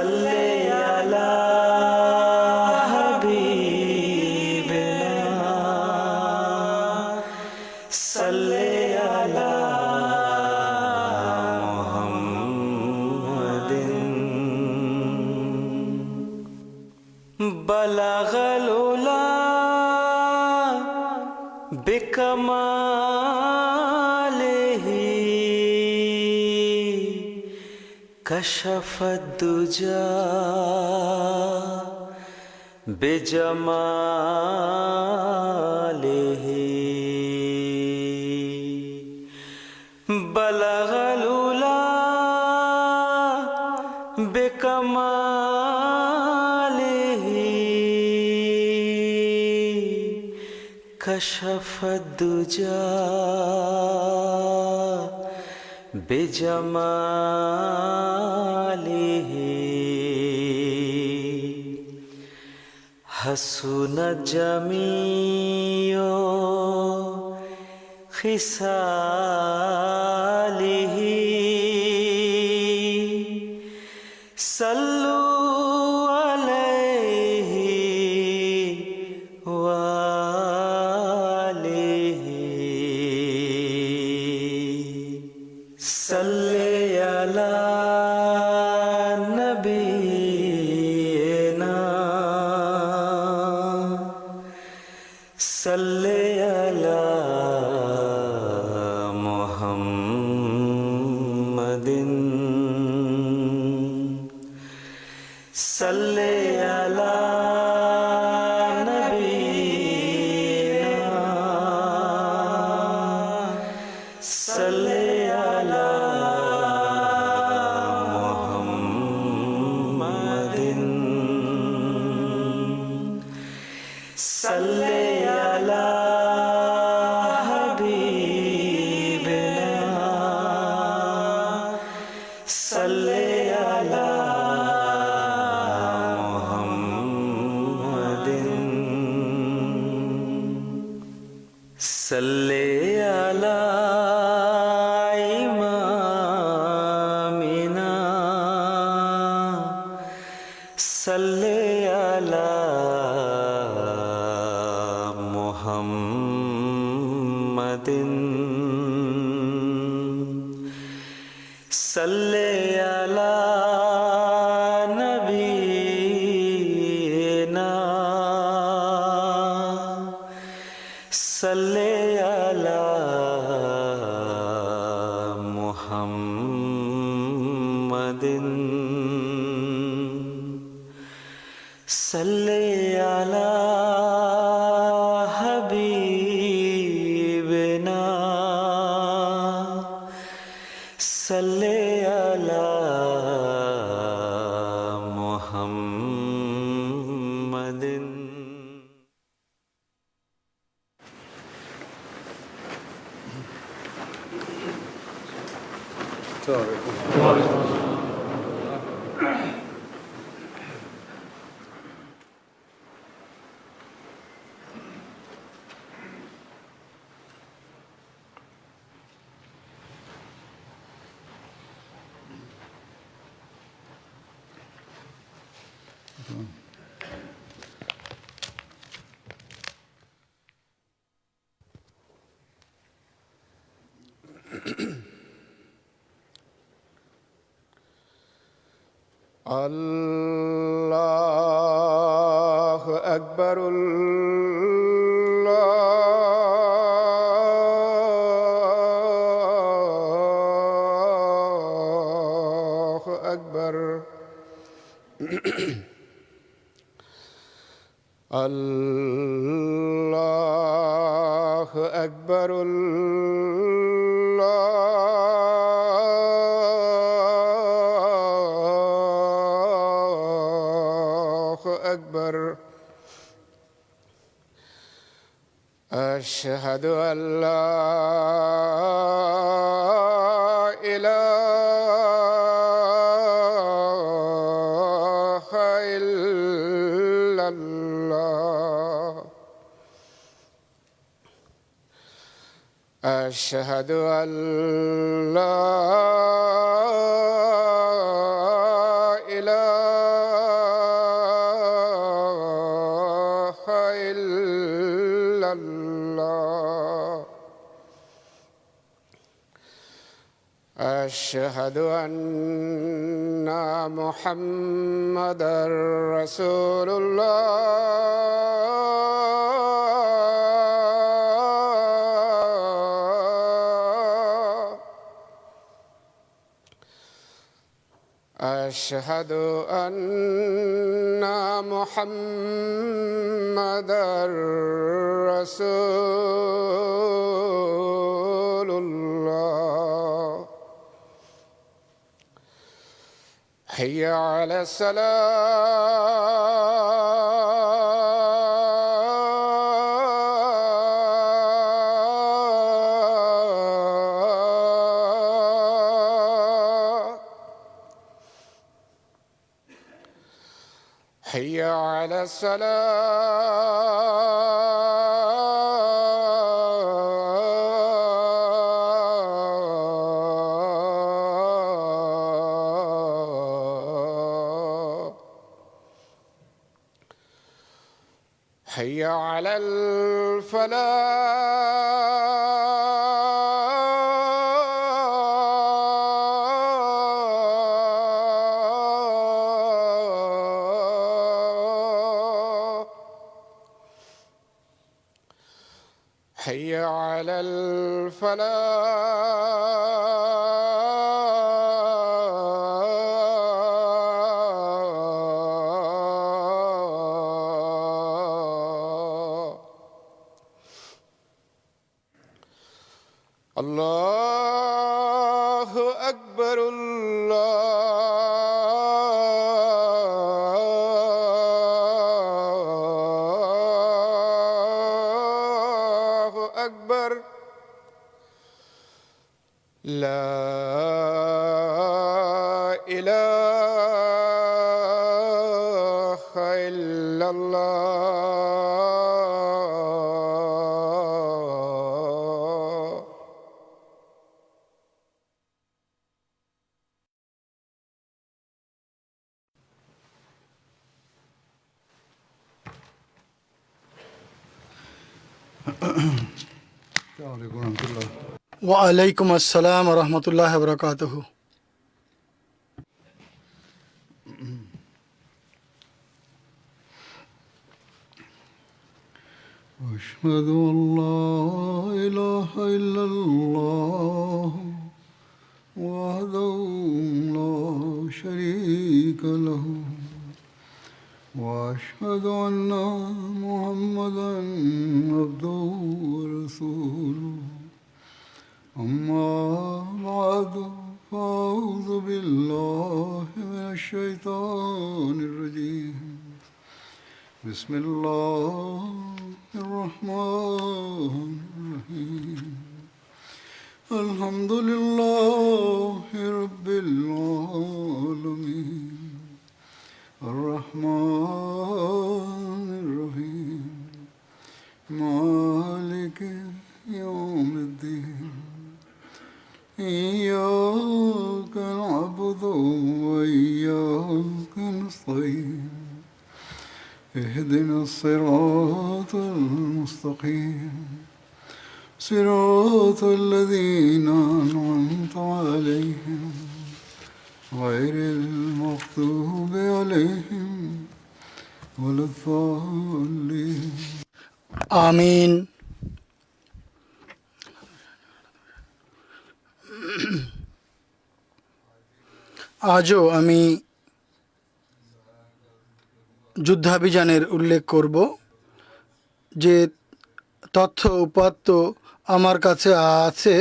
सल्ले अला हबीबिना सल्ले अला मुहम्मदिन बलगल उला बिकमालिही कशफद दुजा बिजमालिही बलगल उला बिकमालिही कशफद दुजा बिजमालिही हसन जमीओ खिसालिही सल्लु अलैहि वालिही सल्ले अला नबीना सल्ले अला मुहम्मदिन सल्ले अला नबीना सल्ले अला मुहम्मदिन सल्ले अला हबीबिना सल्ले अला मुहम्मदिन सल्ले अला इमामिना सल्ले अला मुहम्मदिन सल्ले अला नबीना सल्ले अला मुहम्मदिन सल्ले अला हबीबिना सल्ले अला मुहम्मदिन الله أكبر الله أكبر الله أكبر الله أكبر أشهد أن لا إله إلا الله أشهد أن لا إله أشهد أن محمدا رسول الله أشهد أن محمدا رسول الله حي على الصلاة حي على الصلاة حي على الفلاح حي على الفلاح الله أكبر الله أكبر لا إله إلا الله ওয়ালাইকুম আসসালাম রহমতুল্লাহ বরকাতুহ। أشهد أن لا إله إلا الله وحده لا شريك له وأشهد أن محمدا عبده ورسوله أما بعد فأعوذ بالله من الشيطان الرجيم بسم الله الرحمن الرحيم الحمد لله رب العالمين الرحمن الرحيم مالك يوم الدين إياك نعبد وإياك نستعين اهدنا الصراط المستقيم صراط الذين أنعمت عليهم غير المغضوب عليهم ولا الضالين আমিন। আজও আমি যুদ্ধাভিযানের উল্লেখ করব। যে তথ্য উপাত্ত আমার কাছে আছে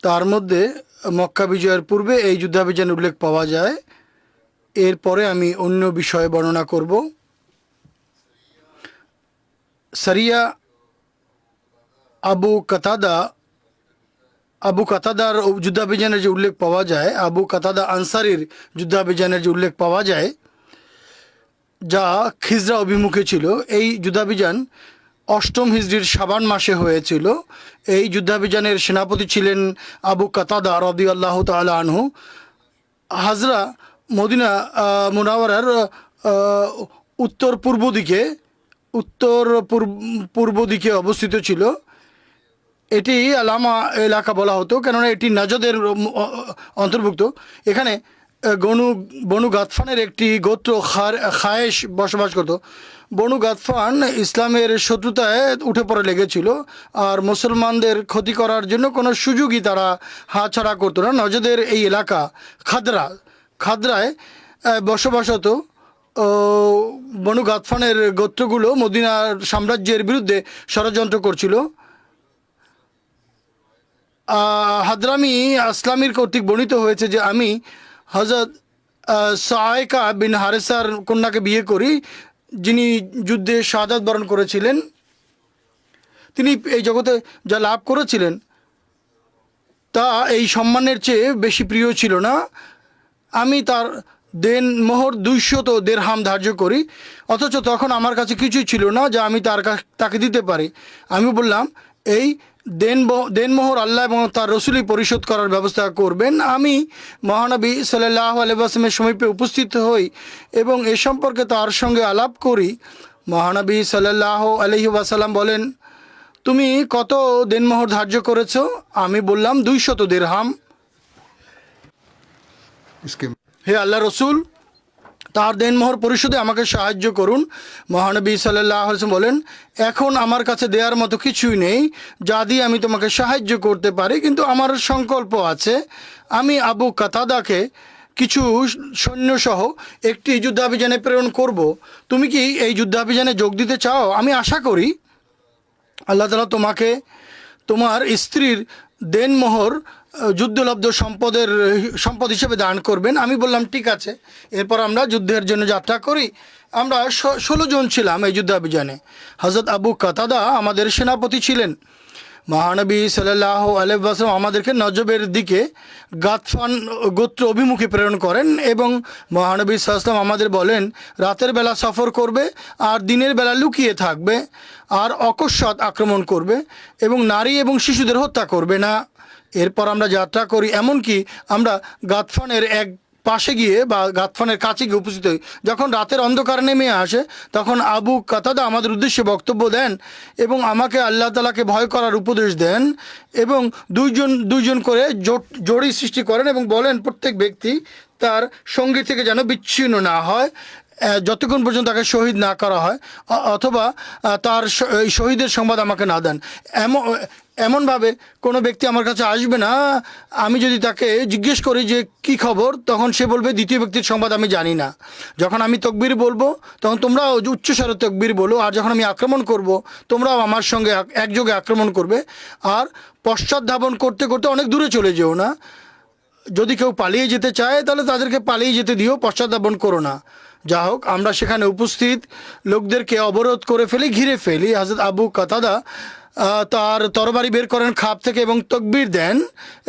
তার মধ্যে মক্কা বিজয়ের পূর্বে এই যুদ্ধাভিযানের উল্লেখ পাওয়া যায়। এরপরে আমি অন্য বিষয়ে বর্ণনা করব। সারিয়া আবু কাতাদার যুদ্ধাভিযানের যে উল্লেখ পাওয়া যায়, আবু কাতাদা আনসারির যুদ্ধাভিযানের যে উল্লেখ পাওয়া যায় যা খিজরা অভিমুখে ছিল, এই যুদ্ধাভিযান 8ম হিজরির শাবান মাসে হয়েছিল। এই যুদ্ধাভিযানের সেনাপতি ছিলেন আবু কাতাদা রাদিয়াল্লাহু তাআলা আনহু। হাজরা মদিনা মুনাওয়ারার উত্তর পূর্ব দিকে অবস্থিত ছিল। এটি আলামা এলাকা বলা হতো, কেননা এটি নাজদের অন্তর্ভুক্ত। এখানে বনু গাতফানের একটি গোত্র খায়েশ বসবাস করত। বনু গাতফান ইসলামের শত্রুতায় উঠে পড়ে লেগেছিল, আর মুসলমানদের ক্ষতি করার জন্য কোনো সুযোগই তারা হাতছাড়া করতো না। নজদের এই এলাকা খাদরায় বসবাসত বনু গাতফানের গোত্রগুলো মদিনার সাম্রাজ্যের বিরুদ্ধে ষড়যন্ত্র করছিল। হাদরামি আসলামীর কর্তৃক বর্ণিত হয়েছে যে আমি হজরত সায়েকা বিন হারেসার কন্যাকে বিয়ে করি, যিনি যুদ্ধে শাহাদাত বরণ করেছিলেন। তিনি এই জগতে যা লাভ করেছিলেন তা এই সম্মানের চেয়ে বেশি প্রিয় ছিল না। আমি তার দেনমোহর 200 দিরহাম ধার্য করি, অথচ তখন আমার কাছে কিছুই ছিল না যা আমি তাকে দিতে পারি। আমি বললাম, এই দেনমোহর আল্লাহ এবং তার রসুলই পরিশোধ করার ব্যবস্থা করবেন। আমি মহানবী সাল্লাল্লাহু আলাইহি ওয়াসাল্লামের সমীপে উপস্থিত হই এবং এ সম্পর্কে তার সঙ্গে আলাপ করি। মহানবী সাল্লাল্লাহু আলাইহি ওয়াসাল্লাম বলেন, তুমি কত দেনমোহর ধার্য করেছো? আমি বললাম 200 দিরহাম। इसके হে আল্লাহ রসুল, তার দেনমোহর পরিশোধে আমাকে সাহায্য করুন। মহানবী সাল্লাল্লাহু আলাইহি ওয়াসাল্লাম বলেন, এখন আমার কাছে দেওয়ার মতো কিছুই নেই যা দিয়ে আমি তোমাকে সাহায্য করতে পারি, কিন্তু আমার সংকল্প আছে। আমি আবু কাতাদাকে কিছু সৈন্যসহ একটি যুদ্ধাভিযানে প্রেরণ করব। তুমি কি এই যুদ্ধাভিযানে যোগ দিতে চাও? আমি আশা করি আল্লাহ তাআলা তোমাকে তোমার স্ত্রীর দেনমোহর যুদ্ধলব্ধ সম্পদ হিসেবে দান করবেন। আমি বললাম, ঠিক আছে। এরপর আমরা যুদ্ধের জন্য যাত্রা করি। আমরা 16 জন ছিলাম এই যুদ্ধাভিযানে। হযরত আবু কাতাদা আমাদের সেনাপতি ছিলেন। মহানবী সাল্লাল্লাহু আলাইহি ওয়াসাল্লাম আমাদেরকে নজবের দিকে গাতফান গোত্র অভিমুখে প্রেরণ করেন এবং মহানবী সাল্লাল্লাহু আলাইহি ওয়াসাল্লাম আমাদের বলেন, রাতের বেলা সফর করবে আর দিনের বেলা লুকিয়ে থাকবে, আর অকস্মাৎ আক্রমণ করবে এবং নারী এবং শিশুদের হত্যা করবে না। এরপর আমরা যাত্রা করি, এমনকি আমরা গাতফানের এক পাশে গিয়ে বা গাতফানের কাছে গিয়ে উপস্থিত হই। যখন রাতের অন্ধকার নেমে আসে তখন আবু কাতাদা আমাদের উদ্দেশ্যে বক্তব্য দেন এবং আমাকে আল্লাহ তাআলাকে ভয় করার উপদেশ দেন এবং দুইজন করে জোড়ি সৃষ্টি করেন এবং বলেন, প্রত্যেক ব্যক্তি তার সঙ্গী থেকে যেন বিচ্ছিন্ন না হয় যতক্ষণ পর্যন্ত তাকে শহীদ না করা হয়, অথবা তার শহীদের সংবাদ আমাকে না দেন। এমনভাবে কোনো ব্যক্তি আমার কাছে আসবে না, আমি যদি তাকে জিজ্ঞেস করি যে কি খবর, তখন সে বলবে দ্বিতীয় ব্যক্তির সংবাদ আমি জানি না। যখন আমি তকবীর বলবো তখন তোমরাও উচ্চস্বরে তকবীর বলো, আর যখন আমি আক্রমণ করব তোমরাও আমার সঙ্গে একযোগে আক্রমণ করবে। আর পশ্চাৎ ধাবন করতে করতে অনেক দূরে চলে যেও না। যদি কেউ পালিয়ে যেতে চায় তাহলে তাদেরকে পালিয়ে যেতে দিও, পশ্চাৎ ধাবন করো না। যা হোক, আমরা সেখানে উপস্থিত লোকদেরকে অবরোধ করে ফেলি, ঘিরে ফেলি। হযরত আবু কাতাদা তার তরবারি বের করেন খাপ থেকে এবং তকবীর দেন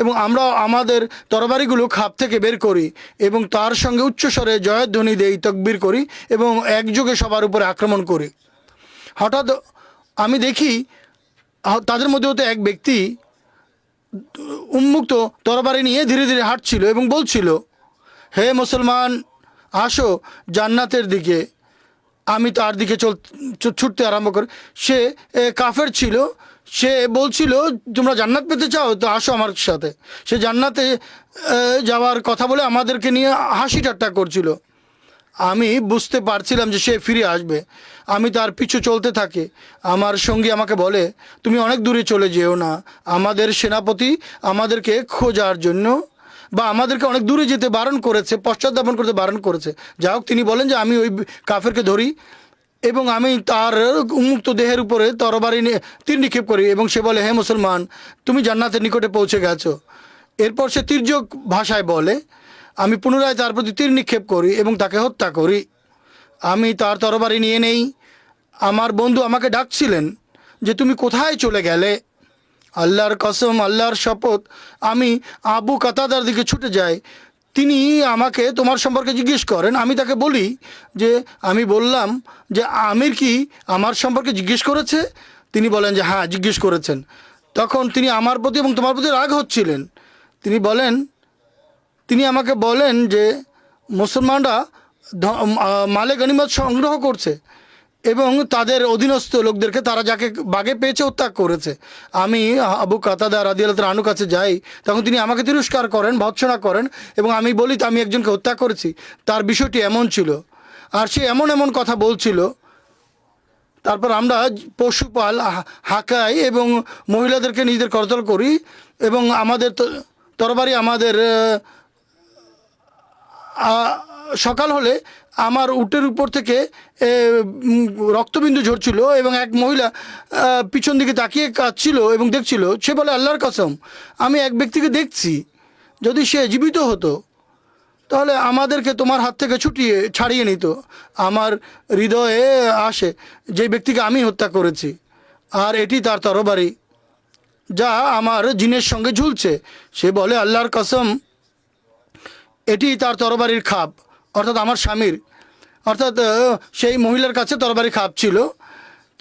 এবং আমরা আমাদের তরবারিগুলো খাপ থেকে বের করি এবং তার সঙ্গে উচ্চস্বরে জয়ধ্বনি দেই, তকবীর করি এবং একযোগে সবার উপরে আক্রমণ করি। হঠাৎ আমি দেখি তাদের মধ্যে হতে এক ব্যক্তি উন্মুক্ত তরবারি নিয়ে ধীরে ধীরে হাঁটছিল এবং বলছিল, হে মুসলমান, আসো জান্নাতের দিকে। আমি তার দিকে ছুটতে আরম্ভ করি। সে কাফের ছিল। সে বলছিল, তোমরা জান্নাত পেতে চাও তো আসো আমার সাথে। সে জান্নাতে যাওয়ার কথা বলে আমাদেরকে নিয়ে হাসি ঠাট্টা করছিল। আমি বুঝতে পারছিলাম যে সে ফিরে আসবে। আমি তার পিছু চলতে থাকি। আমার সঙ্গী আমাকে বলে, তুমি অনেক দূরে চলে যেও না, আমাদের সেনাপতি আমাদেরকে খোঁজার জন্য বা আমাদেরকে অনেক দূরে যেতে বারণ করেছে, পশ্চাৎধাবন করতে বারণ করেছে। যা হোক, তিনি বলেন যে আমি ওই কাফেরকে ধরি এবং আমি তার উন্মুক্ত দেহের উপরে তরবারি নিয়ে তীর নিক্ষেপ করি এবং সে বলে, হে মুসলমান, তুমি জান্নাতের নিকটে পৌঁছে গেছো। এরপর সে তির্যক ভাষায় বলে। আমি পুনরায় তার প্রতি তীর নিক্ষেপ করি এবং তাকে হত্যা করি। আমি তার তরবারি নিয়ে নেই। আমার বন্ধু আমাকে ডাকছিলেন যে তুমি কোথায় চলে গেলে। আল্লাহর কসম, আল্লাহর শপথ, আমি আবু কাতাদার দিকে ছুটে যাই। তিনি আমাকে তোমার সম্পর্কে জিজ্ঞেস করেন। আমি তাকে বলি যে আমি বললাম যে আমির কি আমার সম্পর্কে জিজ্ঞেস করেছে? তিনি বলেন যে হ্যাঁ, জিজ্ঞেস করেছেন। তখন তিনি আমার প্রতি এবং তোমার প্রতি রাগ হচ্ছিলেন। তিনি আমাকে বলেন যে মুসলমানরা মালে গনিমত সংগ্রহ করছে এবং তাদের অধীনস্থ লোকদেরকে তারা যাকে বাগে পেয়েছে হত্যা করেছে। আমি আবু কাতাদা রাদিয়াল্লাহু তাআলা আনহুর কাছে যাই, তখন তিনি আমাকে তিরস্কার করেন, ভৎসনা করেন এবং আমি বলি আমি একজনকে হত্যা করেছি। তার বিষয়টি এমন ছিল আর সে এমন এমন কথা বলছিল। তারপর আমরা পশুপাল হাকাই এবং মহিলাদেরকে নিজেদের করতল করি এবং আমাদের তরবারি আমাদের সকাল হলে আমার উটের উপর থেকে রক্তবিন্দু ঝরছিল এবং এক মহিলা পিছন দিকে তাকিয়ে কাঁদছিল এবং দেখছিল। সে বলে, আল্লাহর কসম, আমি এক ব্যক্তিকে দেখছি, যদি সে জীবিত হতো তাহলে আমাদেরকে তোমার হাত থেকে ছাড়িয়ে নিত। আমার হৃদয়ে আসে যে ব্যক্তিকে আমি হত্যা করেছি আর এটি তার তরবারি যা আমার জিনের সঙ্গে ঝুলছে। সে বলে, আল্লাহর কসম, এটি তার তরবারির খাপ, অর্থাৎ আমার স্বামীর, অর্থাৎ সেই মহিলার কাছে তরবারি খাপ ছিল।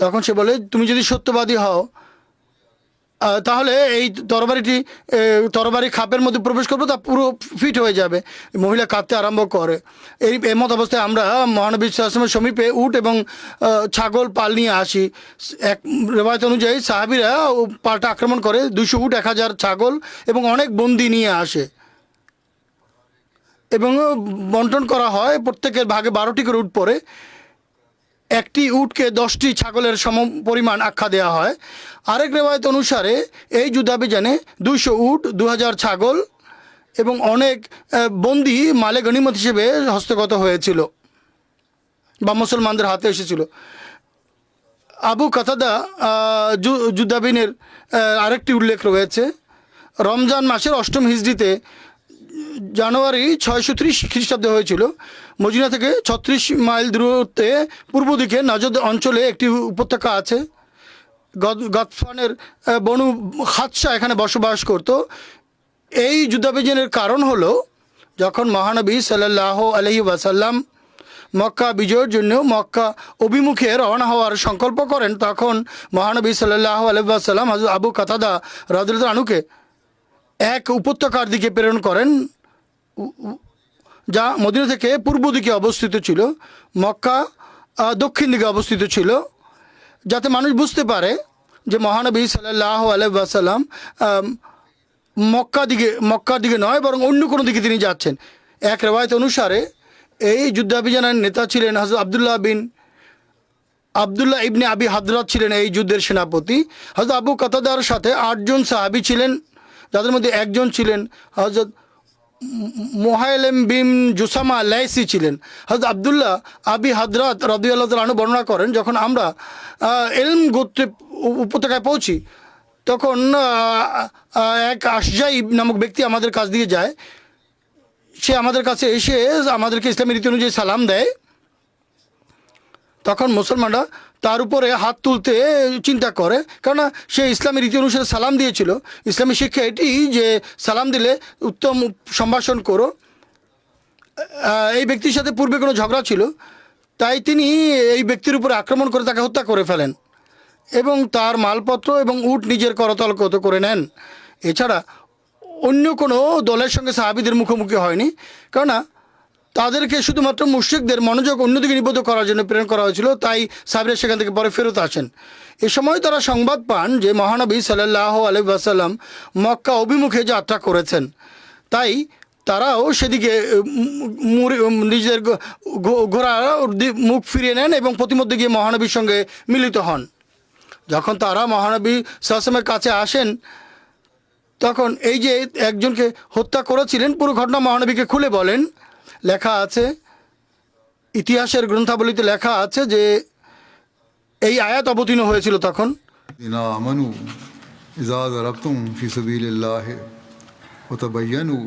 তখন সে বলে, তুমি যদি সত্যবাদী হও তাহলে এই তরবারি খাপের মধ্যে প্রবেশ করবো, তা পুরো ফিট হয়ে যাবে। মহিলা কাঁদতে আরম্ভ করে। এই এমত অবস্থায় আমরা মহানবী সাল্লাল্লাহু আলাইহি ওয়াসাল্লামের সমীপে উট এবং ছাগল পাল নিয়ে আসি। এক রেওয়ায়েত অনুযায়ী সাহাবীরা পালটা আক্রমণ করে 200 উট, 1000 ছাগল এবং অনেক বন্দি নিয়ে আসে এবং বন্টন করা হয়। প্রত্যেকের ভাগে 12টি করে উট পড়ে। একটি উটকে 10টি ছাগলের সম পরিমাণ আখ্যা দেওয়া হয়। আরেক রেওয়ায়ত অনুসারে এই যুদ্ধাভিযানে 200 উট, 2000 ছাগল এবং অনেক বন্দি মালে গনিমত হিসেবে হস্তগত হয়েছিল বা মুসলমানদের হাতে এসেছিল। আবু কাতাদা যুদ্ধাভিযানের আরেকটি উল্লেখ রয়েছে। রমজান মাসের 8ম হিজরিতে জানুয়ারি 630 খ্রিস্টাব্দে হয়েছিল। মদিনা থেকে 36 মাইল দূরত্বে পূর্ব দিকে নাজদ অঞ্চলে একটি উপত্যকা আছে। গতফানের বনু হাদসা এখানে বসবাস করত। এই যুদ্ধাভিযানের কারণ হলো, যখন মহানবী সাল্লাল্লাহু আলাইহি ওয়াসাল্লাম মক্কা বিজয়ের জন্য মক্কা অভিমুখে রওনা হওয়ার সংকল্প করেন, তখন মহানবী সাল্লাল্লাহু আলাইহি ওয়াসাল্লাম হযরত আবু কাতাদা রাদিয়াল্লাহু আনহুকে এক উপত্যকার দিকে প্রেরণ করেন যা মদিনা থেকে পূর্ব দিকে অবস্থিত ছিল, মক্কা দক্ষিণ দিকে অবস্থিত ছিল, যাতে মানুষ বুঝতে পারে যে মহানবী সাল্লাল্লাহু আলাইহি ওয়াসাল্লাম মক্কার দিকে নয় বরং অন্য কোনো দিকে তিনি যাচ্ছেন। এক রেওয়ায়েত অনুসারে এই যুদ্ধাভিযানের নেতা ছিলেন হযরত আবদুল্লাহ ইবনে আবি হাদরাত ছিলেন এই যুদ্ধের সেনাপতি। হযরত আবু কাতাদার সাথে 8 জন সাহাবী ছিলেন, যাদের মধ্যে একজন ছিলেন হযরত মুহাইলেম বিন জুসামা লাইসি ছিলেন। হযরত আবদুল্লাহ আবি হাদরাত রাদিয়াল্লাহু তাআলা আনহু বর্ণনা করেন, যখন আমরা এলম গোত্রে উপত্যকায় পৌঁছি, তখন এক আশজাই নামক ব্যক্তি আমাদের কাছ দিয়ে যায়। সে আমাদের কাছে এসে আমাদেরকে ইসলামী রীতি অনুযায়ী সালাম দেয়। তখন মুসলমানরা তার উপরে হাত তুলতে চিন্তা করে, কেননা সে ইসলামী রীতি অনুসারে সালাম দিয়েছিল। ইসলামী শিক্ষা এটি যে সালাম দিলে উত্তম সম্ভাষণ করো। এই ব্যক্তির সাথে পূর্বে কোনো ঝগড়া ছিল, তাই তিনি এই ব্যক্তির উপরে আক্রমণ করে তাকে হত্যা করে ফেলেন এবং তার মালপত্র এবং উট নিজের করতলগত করে নেন। এছাড়া অন্য কোনো দলের সঙ্গে সাহাবীদের মুখোমুখি হয়নি, কেননা তাদেরকে শুধুমাত্র মুশরিকদের মনোযোগ অন্যদিকে নিবদ্ধ করার জন্য প্রেরণ করা হয়েছিল। তাই সাহাবীরা সেখান থেকে পরে ফেরত আসেন। এ সময় তারা সংবাদ পান যে মহানবী সাল্লাল্লাহু আলাইহি ওয়াসাল্লাম মক্কা অভিমুখে যাত্রা করেছেন। তাই তারাও সেদিকে নিজের ঘোড়ার মুখ ফিরিয়ে নেন এবং প্রতিমধ্যে গিয়ে মহানবীর সঙ্গে মিলিত হন। যখন তারা মহানবী সাল্লাল্লাহু আলাইহি ওয়াসাল্লামের কাছে আসেন, তখন এই যে একজনকে হত্যা করেছিলেন পুরো ঘটনা মহানবীকে খুলে বলেন। লেখা আছে, ইতিহাসের গ্রন্থাবলীতে লেখা আছে যে এই আয়াত অবতীর্ণ হয়েছিল তখন, ইনা আমানু ইযা যারাবতুম ফি সাবিলিল্লাহি ওয়া তাবায়্যানু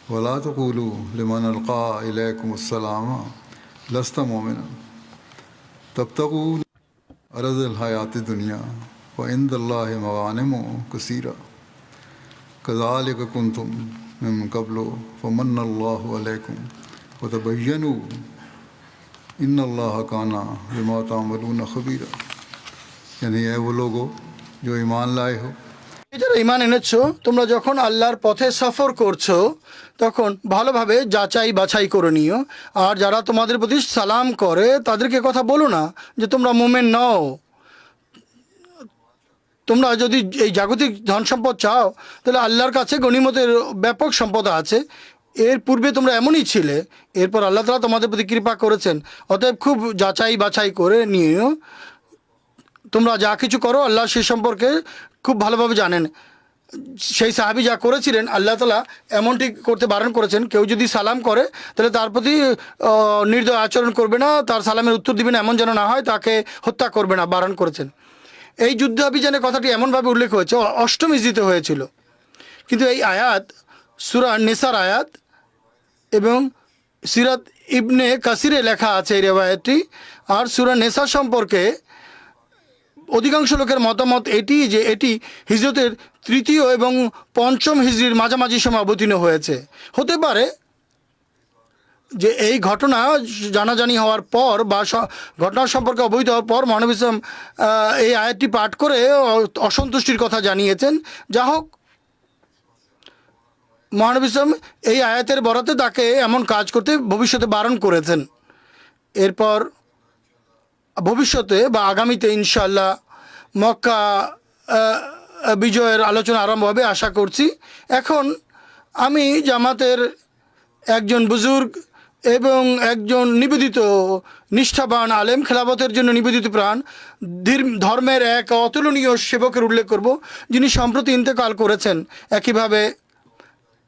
ওয়া লা তাকুলু লিমান আলকা ইলাইকুমুস সালামা লাস্তা মুমিনান তাবতাগুন আরাযাল হায়াতিদ দুনিয়া ওয়া ইনদাল্লাহি মাগানিমু কাসীরা কাযালিকা কুনতুম মিন ক্বাবলু ফামান্নাল্লাহু আলাইকুম ওয়া তাবায়্যানু इन्नल्लाह काना बिमा तामलून खबीरा। यानी है वो लोगो जो ईमान लाए हो। যারা ঈমান এনেছো, তোমরা যখন আল্লাহর পথে সফর করছো তখন ভালোভাবে যাচাই বাছাই করে নিও। আর যারা তোমাদের প্রতি সালাম করে তাদেরকে কথা বলো না যে তোমরা মোমেন নও। তোমরা যদি এই জাগতিক ধন সম্পদ চাও তাহলে আল্লাহর কাছে গনিমতের ব্যাপক সম্পদ আছে। এর পূর্বে তোমরা এমনই ছিলে, এরপর আল্লাহ তাআলা তোমাদের প্রতি কৃপা করেছেন। অতএব খুব যাচাই বাছাই করে নিও। তোমরা যা কিছু করো আল্লাহ সে সম্পর্কে খুব ভালোভাবে জানেন। সেই সাহাবী যা করেছিলেন আল্লাহ তাআলা এমনটি করতে বারণ করেছেন। কেউ যদি সালাম করে তাহলে তার প্রতি নির্দয় আচরণ করবে না, তার সালামের উত্তর দিবে না, এমন যেন না হয়, তাকে হত্যা করবে না, বারণ করেছেন। এই যুদ্ধাভিযানের কথাটি এমনভাবে উল্লেখ হয়েছে, অষ্টম হিজরিতে হয়েছিল। কিন্তু এই আয়াত সূরা নিসার আয়াত এবং সিরাত ইবনে কাসিরে লেখা আছে এই রেওয়ায়াতটি। আর সূরা নিসা সম্পর্কে অধিকাংশ লোকের মতামত এটি যে এটি হিজরতের তৃতীয় এবং পঞ্চম হিজরির মাঝামাঝি সময় অবতীর্ণ হয়েছে। হতে পারে যে এই ঘটনা জানাজানি হওয়ার পর বা ঘটনা সম্পর্কে অবহিত হওয়ার পর মহানবী সাল্লাল্লাহু আলাইহি ওয়াসাল্লাম এই আয়াতটি পাঠ করে অসন্তুষ্টির কথা জানিয়েছেন। যা হোক, মহানবী সাল্লাল্লাহু আলাইহি ওয়াসাল্লাম এই আয়াতের বরাতে তাকে এমন কাজ করতে ভবিষ্যতে বারণ করেছেন। এরপর ভবিষ্যতে বা আগামীতে ইনশাআল্লাহ মক্কা বিজয়ের আলোচনা আরম্ভ হবে আশা করছি। এখন আমি জামাতের একজন বুজুর্গ এবং একজন নিবেদিত নিষ্ঠাবান আলেম, খেলাফতের জন্য নিবেদিত প্রাণ, ধর্মের এক অতুলনীয় সেবকের উল্লেখ করব যিনি সম্প্রতি ইন্তেকাল করেছেন। একইভাবে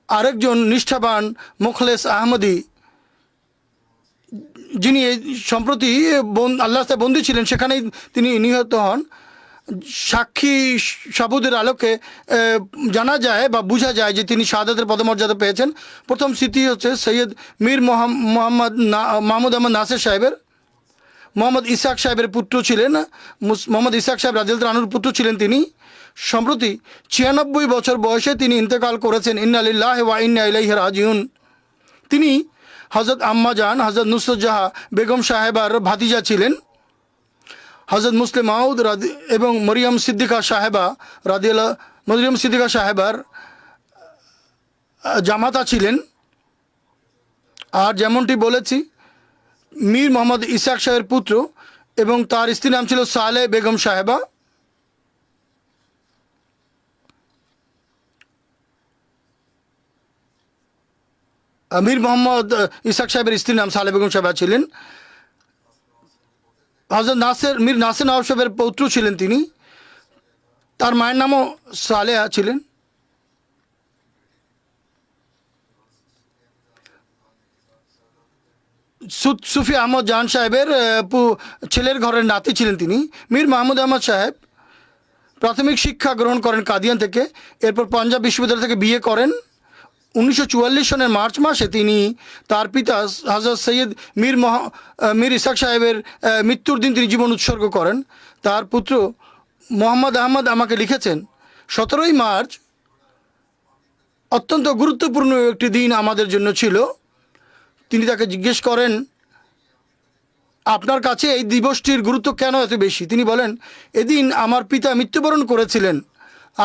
আরেকজন নিষ্ঠাবান মুখলেস আহমদি যিনি সম্প্রতি আল্লাহর রাস্তায় বন্দী ছিলেন, সেখানেই তিনি নিহত হন। সাক্ষী সাবুদের আলোকে জানা যায় বা বোঝা যায় যে তিনি শাহাদাতের পদমর্যাদা পেয়েছেন। প্রথম স্মৃতি হচ্ছে সৈয়দ মীর মাহমুদ আহমদ নাসির সাহেবের। মোহাম্মদ ইসহাক সাহেবের পুত্র ছিলেন, মোহাম্মদ ইসহাক সাহেব রাদিয়াল্লাহু আনহুর পুত্র ছিলেন তিনি। সম্প্রতি 96 বছর বয়সে তিনি ইন্তেকাল করেছেন। ইন্না লিল্লাহি ওয়া ইন্না ইলাইহি রাজিউন। তিনি হযরত আম্মা জান হযরত নুসরত জাহা বেগম সাহেবার ভাতিজা ছিলেন। হযরত মুসলিম মাউদ এবং মরিয়ম সিদ্দিকা সাহেবার জামাতা ছিলেন। আর যেমনটি বলেছি, মীর মোহাম্মদ ইসহাক সাহেবের পুত্র এবং তার স্ত্রীর নাম ছিল সালেহ বেগম সাহেবা। মীর মোহাম্মদ ইসহাক সাহেবের স্ত্রীর নাম সালেহ বেগম সাহেবা ছিলেন। হযরত মীর নাসির নওয়াব সাহেবের পৌত্র ছিলেন তিনি। তার মায়ের নামও সালেহা ছিলেন। সুফি আহমদ জান সাহেবের ছেলের ঘরের নাতি ছিলেন তিনি। মীর মাহমুদ আহমদ সাহেব প্রাথমিক শিক্ষা গ্রহণ করেন কাদিয়ান থেকে। এরপর পাঞ্জাব বিশ্ববিদ্যালয় থেকে বিএ করেন। 1944 সনের মার্চ মাসে তিনি তার পিতা হযরত সৈয়দ মীর ইসহাক সাহেবের মৃত্যুর দিন তিনি জীবন উৎসর্গ করেন। তার পুত্র মোহাম্মদ আহমদ আমাকে লিখেছেন, 17ই মার্চ অত্যন্ত গুরুত্বপূর্ণ একটি দিন আমাদের জন্য ছিল। তিনি তাকে জিজ্ঞেস করেন, আপনার কাছে এই দিবসটির গুরুত্ব কেন এত বেশি? তিনি বলেন, এদিন আমার পিতা মৃত্যুবরণ করেছিলেন।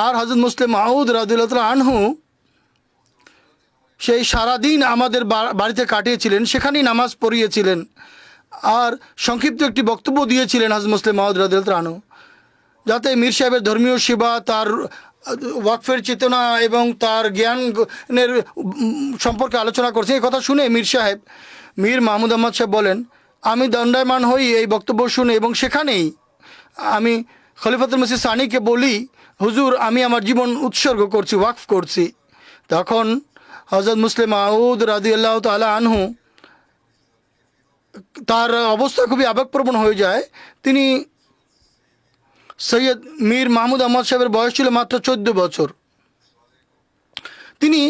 আর হযরত মুসলিম মাউদ রাদিয়াল্লাহু তাআলা আনহু সেই সারাদিন আমাদের বাড়িতে কাটিয়েছিলেন, সেখানেই নামাজ পড়িয়েছিলেন আর সংক্ষিপ্ত একটি বক্তব্য দিয়েছিলেন হযরত মুসলিম মাউদ রাদিয়াল্লাহু তাআলা আনহু, যাতে মীর সাহেবের ধর্মীয় সেবা, তার ওয়াকফের চেতনা এবং তার জ্ঞানের সম্পর্কে আলোচনা করছে। এই কথা শুনে মীর মাহমুদ আহমদ সাহেব বলেন, আমি দণ্ডায়মান হই এই বক্তব্য শুনে এবং সেখানেই আমি খলিফাতুল মসিহ সানিকে বলি, হুজুর আমি আমার জীবন উৎসর্গ করছি, ওয়াকফ করছি। তখন হযরত মুসলিম মাউদ রাদিয়াল্লাহু তাআলা আনহু তার অবস্থা খুবই আবেগপ্রবণ হয়ে যায়। তিনি সৈয়দ মীর মাহমুদ আহমদ সাহেবের বয়স ছিল মাত্র 14 বছর। তিনি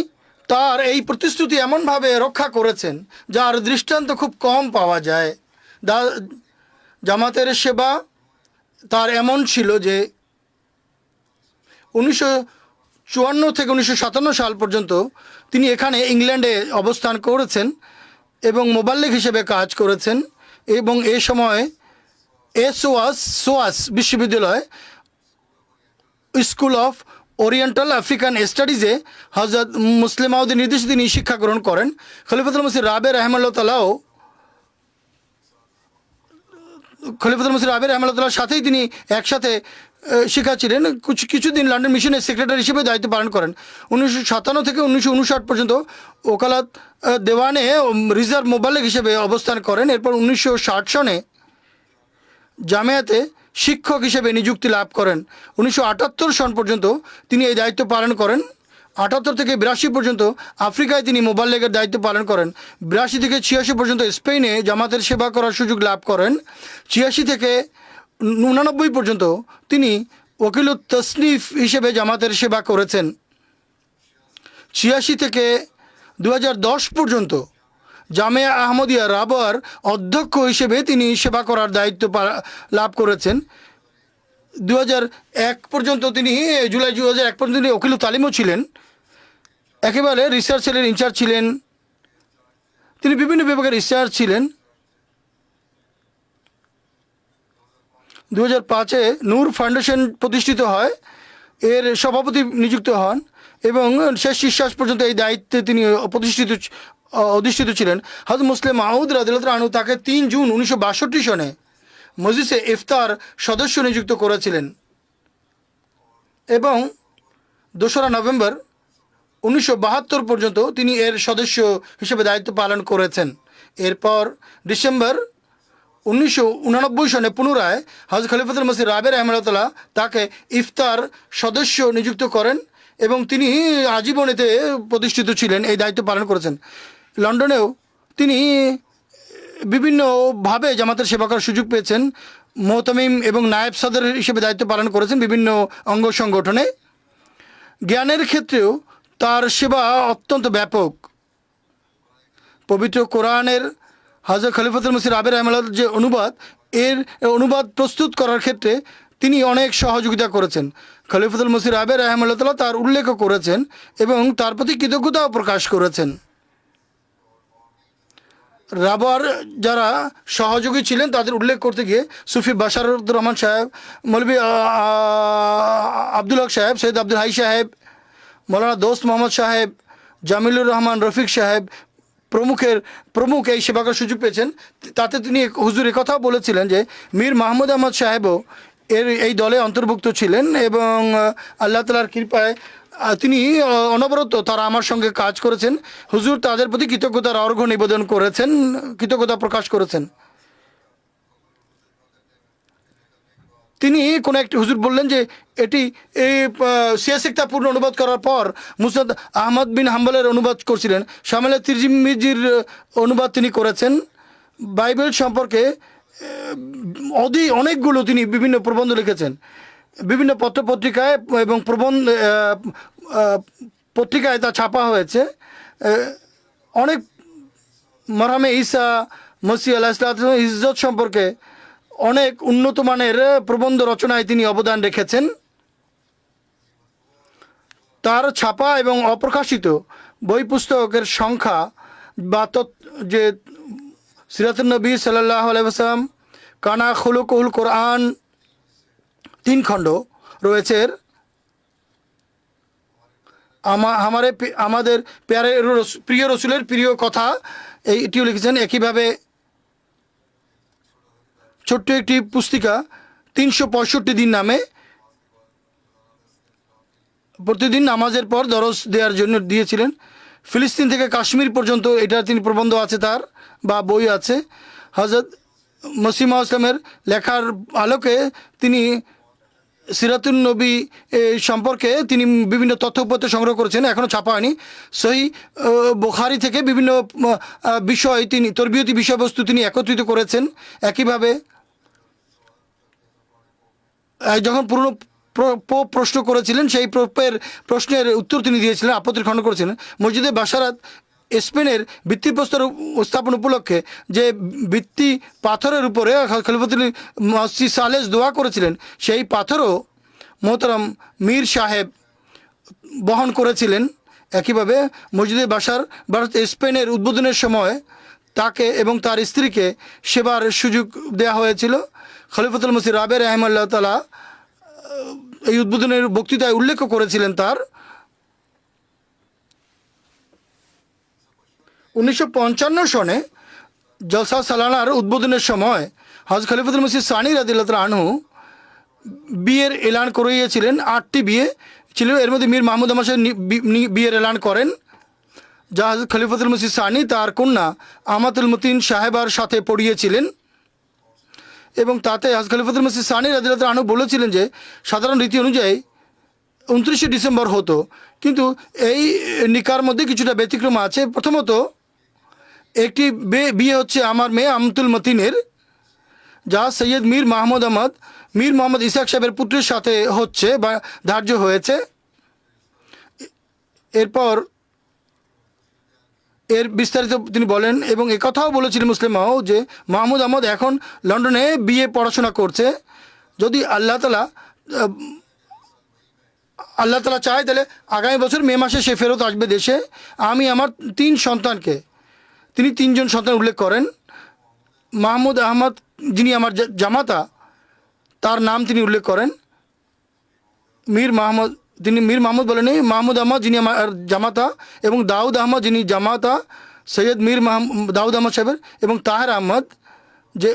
তার এই প্রতিশ্রুতি এমনভাবে রক্ষা করেছেন যার দৃষ্টান্ত খুব কম পাওয়া যায়। জামাতের সেবা তার এমন ছিল যে 1954 থেকে 1957 সাল পর্যন্ত তিনি এখানে ইংল্যান্ডে অবস্থান করেছেন এবং মোবাল্লিগ হিসেবে কাজ করেছেন। এবং এ সময় সোয়াস বিশ্ববিদ্যালয় স্কুল অফ ওরিয়েন্টাল আফ্রিকান স্টাডিজে হজরত মুসলিম মাউদের নির্দেশে তিনি শিক্ষা গ্রহণ করেন। খলিফাতুল মসিহ রাবে রহমাল্লাহ তালাও খলিফাতুল মসিহ রাবে রহমাল্লাহ তালার সাথেই তিনি একসাথে শিক্ষাচ্ছিলেন। কিছুদিন লন্ডন মিশনের সেক্রেটারি হিসেবে দায়িত্ব পালন করেন। 1957 থেকে 1959 পর্যন্ত ওকালাত দেওয়ানে রিজার্ভ মোবাল্লেগ হিসেবে অবস্থান করেন। এরপর 1960 সনে জামিয়াতে শিক্ষক হিসেবে নিযুক্তি লাভ করেন। 1978 সন পর্যন্ত তিনি এই দায়িত্ব পালন করেন। 78 থেকে 82 পর্যন্ত আফ্রিকায় তিনি মোবাল্লেগের দায়িত্ব পালন করেন। 82 থেকে 86 পর্যন্ত স্পেনে জামাতের সেবা করার সুযোগ লাভ করেন। 86 থেকে 89 পর্যন্ত তিনি ওকিলুত তসনিফ হিসেবে জামাতের সেবা করেছেন। 86 থেকে 2010 পর্যন্ত জামিয়া আহমদিয়া রাবার অধ্যক্ষ হিসেবে তিনি সেবা করার দায়িত্ব লাভ করেছেন। 2001 পর্যন্ত তিনি জুলাই 2001 পর্যন্ত তিনি ওকিলুত তালিমও ছিলেন। একেবারে রিসার্চ সেলের ইনচার্জ ছিলেন। তিনি বিভিন্ন বিভাগের রিসার্চ ছিলেন। 2005-এ নূর ফাউন্ডেশন প্রতিষ্ঠিত হয়, এর সভাপতি নিযুক্ত হন এবং শেষ নিঃশ্বাস পর্যন্ত এই দায়িত্বে তিনি অধিষ্ঠিত ছিলেন। হযরত মুসলিম মাউদ রাদিয়াল্লাহু আনহু তাকে 3 জুন 1962 সনে মজলিসে ইফতার সদস্য নিযুক্ত করেছিলেন এবং 2রা নভেম্বর 1972 পর্যন্ত তিনি এর সদস্য হিসেবে দায়িত্ব পালন করেছেন। এরপর ডিসেম্বর 1989 সনে পুনরায় হযরত খলিফাতুল মসিহ রাবে রাহিমাহুল্লাহ তাকে ইফতার সদস্য নিযুক্ত করেন এবং তিনি আজীবন এতে প্রতিষ্ঠিত ছিলেন, এই দায়িত্ব পালন করেছেন। লন্ডনেও তিনি বিভিন্নভাবে জামাতের সেবা করার সুযোগ পেয়েছেন। মোহতামিম এবং নায়েব সদর হিসেবে দায়িত্ব পালন করেছেন বিভিন্ন অঙ্গ সংগঠনে। জ্ঞানের ক্ষেত্রেও তার সেবা অত্যন্ত ব্যাপক। পবিত্র কোরআনের হযরত খলিফাতুল মসিহ রাবে রাহিমাহুল্লাহ যে অনুবাদ প্রস্তুত করার ক্ষেত্রে তিনি অনেক সহযোগিতা করেছেন। খলিফাতুল মসিহ রাবে রাহিমাহুল্লাহ তার উল্লেখও করেছেন এবং তার প্রতি কৃতজ্ঞতাও প্রকাশ করেছেন। রাবার যারা সহযোগী ছিলেন তাদের উল্লেখ করতে গিয়ে সুফি বাশারুর রহমান সাহেব, মৌলভী আব্দুল হক সাহেব, সৈয়দ আব্দুল হাই সাহেব, মৌলানা দোস্ত মোহাম্মদ সাহেব, জামিলুর রহমান রফিক সাহেব প্রমুখ এই সেবা করার সুযোগ পেয়েছেন। তাতে তিনি হুজুর কথাও বলেছিলেন যে মীর মাহমুদ আহমদ সাহেবও এই দলে অন্তর্ভুক্ত ছিলেন এবং আল্লাহ তাআলার কৃপায় তিনি অনবরত তারা আমার সঙ্গে কাজ করেছেন। হুজুর তাদের প্রতি কৃতজ্ঞতার অর্ঘ্য নিবেদন করেছেন, কৃতজ্ঞতা প্রকাশ করেছেন। তিনি কোনো একটি হুজুর বললেন যে এটি এই সিয়াসিকতা পূর্ণ অনুবাদ করার পর মুসনাদ আহমদ বিন হাম্বলের অনুবাদ করছিলেন। শামিল তিরমিজির অনুবাদ তিনি করেছেন। বাইবেল সম্পর্কে অনেকগুলো তিনি বিভিন্ন প্রবন্ধ লিখেছেন। বিভিন্ন পত্রপত্রিকায় এবং পত্রিকায় তা ছাপা হয়েছে। অনেক মারহামে ঈসা মসিহ আলাইহিসসালাম ইজ্জত সম্পর্কে অনেক উন্নত মানের প্রবন্ধ রচনায় তিনি অবদান রেখেছেন। তার ছাপা এবং অপ্রকাশিত বই পুস্তকের সংখ্যা বা যে সিরাতুন নবী সাল্লাল্লাহু আলাইহি ওয়াসাল্লাম, কানা খুলুকুল কোরআন 3 খণ্ড রয়েছে। আমাদের প্রিয় রসুলের প্রিয় কথা এইটিও লিখেছেন। একইভাবে ছোট্ট একটি পুস্তিকা 365 দিন নামে প্রতিদিন নামাজের পর দরস দেওয়ার জন্য দিয়েছিলেন। ফিলিস্তিন থেকে কাশ্মীর পর্যন্ত এটা তিনি প্রবন্ধ আছে তার বা বই আছে। হযরত মসিহ মাউদ ইসলামের লেখার আলোকে তিনি সিরাতুন নবী সম্পর্কে তিনি বিভিন্ন তথ্যপত্র সংগ্রহ করেছেন, এখনও ছাপা হয়নি। সহিহ বুখারী থেকে বিভিন্ন বিষয় তিনি তরবিয়তি বিষয়বস্তু তিনি একত্রিত করেছেন। একইভাবে যখন পুরনো পোপ প্রশ্ন করেছিলেন সেই পোপের প্রশ্নের উত্তর তিনি দিয়েছিলেন, আপত্তির খণ্ডন করেছিলেন। মসজিদে বাশারাত স্পেনের ভিত্তিপ্রস্তর স্থাপন উপলক্ষে যে ভিত্তি পাথরের উপরে খলিফাতুল মসিহ সালেস দোয়া করেছিলেন সেই পাথরও মোহতারাম মীর সাহেব বহন করেছিলেন। একইভাবে মসজিদে বাশারাত স্পেনের উদ্বোধনের সময় তাকে এবং তার স্ত্রীকে সেবার সুযোগ দেওয়া হয়েছিল। খলিফাতুল মসিহ রাবে রাহিমাহুল্লাহ তাআলা এই উদ্বোধনের বক্তৃতায় উল্লেখ করেছিলেন। তার 1955 সনে জলসা সালানার উদ্বোধনের সময় হযরত খলিফাতুল মসিহ সানি রাদিয়াল্লাহু তাআলা আনহু বিয়ের এলান করিয়েছিলেন। 8টি বিয়ে ছিল, এর মধ্যে মীর মাহমুদ আহমদ সাহেব বিয়ের এলান করেন, যা হযরত খলিফাতুল মসিহ সানি তার কন্যা আমাতুল মতিন সাহেবার সাথে পড়িয়েছিলেন। এবং তাতে হযরত খলিফাতুল মসিহ সানি রাদিয়াল্লাহু তাআলা আনহু বলেছিলেন যে সাধারণ রীতি অনুযায়ী 29শে ডিসেম্বর হতো, কিন্তু এই নিকার মধ্যে কিছুটা ব্যতিক্রম আছে। প্রথমত, একটি বিয়ে হচ্ছে আমার মেয়ে আমতুল মতিনের, যা সৈয়দ মীর মোহাম্মদ ইসাক সাহেবের পুত্রের সাথে হচ্ছে বা ধার্য হয়েছে। এরপর এর বিস্তারিত তিনি বলেন এবং একথাও বলেছিলেন মুসলিম মাও যে মাহমুদ আহমদ এখন লন্ডনে বিয়ে পড়াশোনা করছে। যদি আল্লাহ তাআলা চায় তাহলে আগামী বছর মে মাসে সে ফেরত আসবে দেশে। আমি আমার 3 সন্তানকে, তিনি 3জন সন্তান উল্লেখ করেন। মাহমুদ আহমদ যিনি আমার জামাতা, তার নাম তিনি উল্লেখ করেন তিনি মীর মাহমুদ বলেনি, মাহমুদ আহমদ যিনি আমার জামাতা, এবং দাউদ আহমদ যিনি জামাতা সৈয়দ দাউদ আহমদ সাহেবের, এবং তাহের আহমদ যে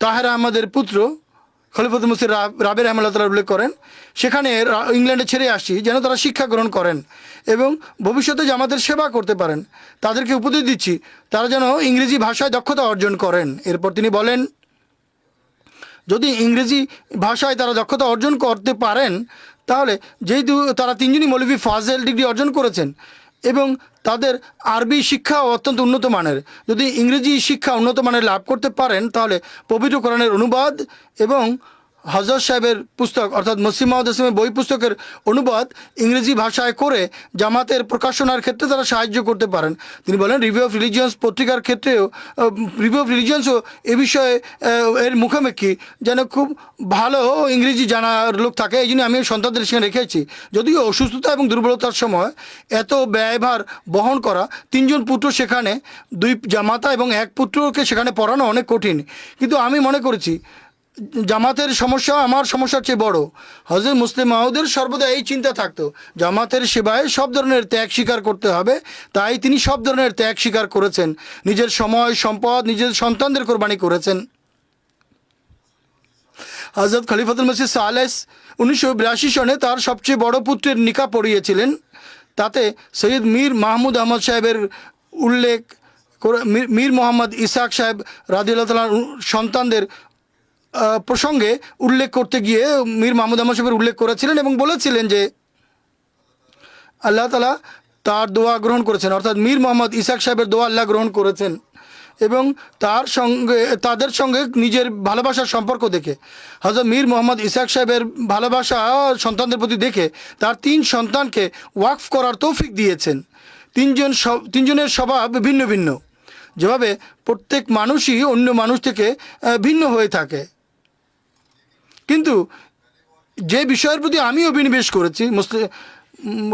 তাহের আহমদের পুত্র খলিফাতুল মসিহ রাবে রহমাতুল্লাহ তাআলা উল্লেখ করেন। সেখানে ইংল্যান্ডে ছেড়ে আসি যেন তারা শিক্ষা গ্রহণ করেন এবং ভবিষ্যতে জামাতের সেবা করতে পারেন। তাদেরকে উপদেশ দিচ্ছি তারা যেন ইংরেজি ভাষায় দক্ষতা অর্জন করেন। এরপর তিনি বলেন, যদি ইংরেজি ভাষায় তারা দক্ষতা অর্জন করতে পারেন তাহলে, যেহেতু তারা 3জনই মৌলভী ফাজেল ডিগ্রি অর্জন করেছেন এবং তাদের আরবি শিক্ষা অত্যন্ত উন্নত মানের, যদি ইংরেজি শিক্ষা উন্নত মানের লাভ করতে পারেন তাহলে পবিত্র কোরআনের অনুবাদ এবং হযরত সাহেবের পুস্তক অর্থাৎ মসিহ মাউদ ইসলামের বই পুস্তকের অনুবাদ ইংরেজি ভাষায় করে জামাতের প্রকাশনার ক্ষেত্রে তারা সাহায্য করতে পারেন। তিনি বলেন, রিভিউ অফ রিলিজিয়ন্স পত্রিকার ক্ষেত্রেও রিভিউ অফ রিলিজিয়ন্সও এ বিষয়ে এর মুখোমুখি যেন খুব ভালো ইংরেজি জানার লোক থাকে। এই জন্য আমি সন্তানদের সেখানে রেখেছি। যদিও অসুস্থতা এবং দুর্বলতার সময় এত ব্যয়ভার বহন করা, 3জন পুত্র সেখানে, 2 জামাতা এবং 1 পুত্রকে সেখানে পড়ানো অনেক কঠিন, কিন্তু আমি মনে করেছি জামাতের সমস্যা আমার সমস্যার চেয়ে বড়। হযরত মুসলিম মাউদের সর্বদা এই চিন্তা থাকতো, জামাতের সেবায় সব ধরনের ত্যাগ স্বীকার করতে হবে। তাই তিনি সব ধরনের ত্যাগ স্বীকার করেছেন, নিজের সময় সম্পদ নিজের সন্তানদের কোরবানি করেছেন। হযরত খলিফাতুল মসিহ সালেস 1982 সনে তার সবচেয়ে বড় পুত্রের নিকাহ পড়িয়েছিলেন। তাতে সৈয়দ মীর মাহমুদ আহমদ সাহেবের উল্লেখ মীর মোহাম্মদ ইসাক সাহেব রাদিয়াল্লাহু তাআলা সন্তানদের প্রসঙ্গে উল্লেখ করতে গিয়ে মীর মাহমুদ আহমদ সাহেবের উল্লেখ করেছিলেন এবং বলেছিলেন যে আল্লাহ তাআলা তার দোয়া গ্রহণ করেছেন, অর্থাৎ মীর মোহাম্মদ ইসাক সাহেবের দোয়া আল্লাহ গ্রহণ করেছেন। এবং তাদের সঙ্গে নিজের ভালোবাসার সম্পর্ক দেখে হযরত মীর মোহাম্মদ ইসাক সাহেবের ভালোবাসা সন্তানদের প্রতি দেখে তার 3 সন্তানকে ওয়াকফ করার তৌফিক দিয়েছেন। 3জনের স্বভাব ভিন্ন ভিন্ন, যেভাবে প্রত্যেক মানুষই অন্য মানুষ থেকে ভিন্ন হয়ে থাকে, কিন্তু যে বিষয়ের প্রতি আমি অভিনিবেশ করেছি,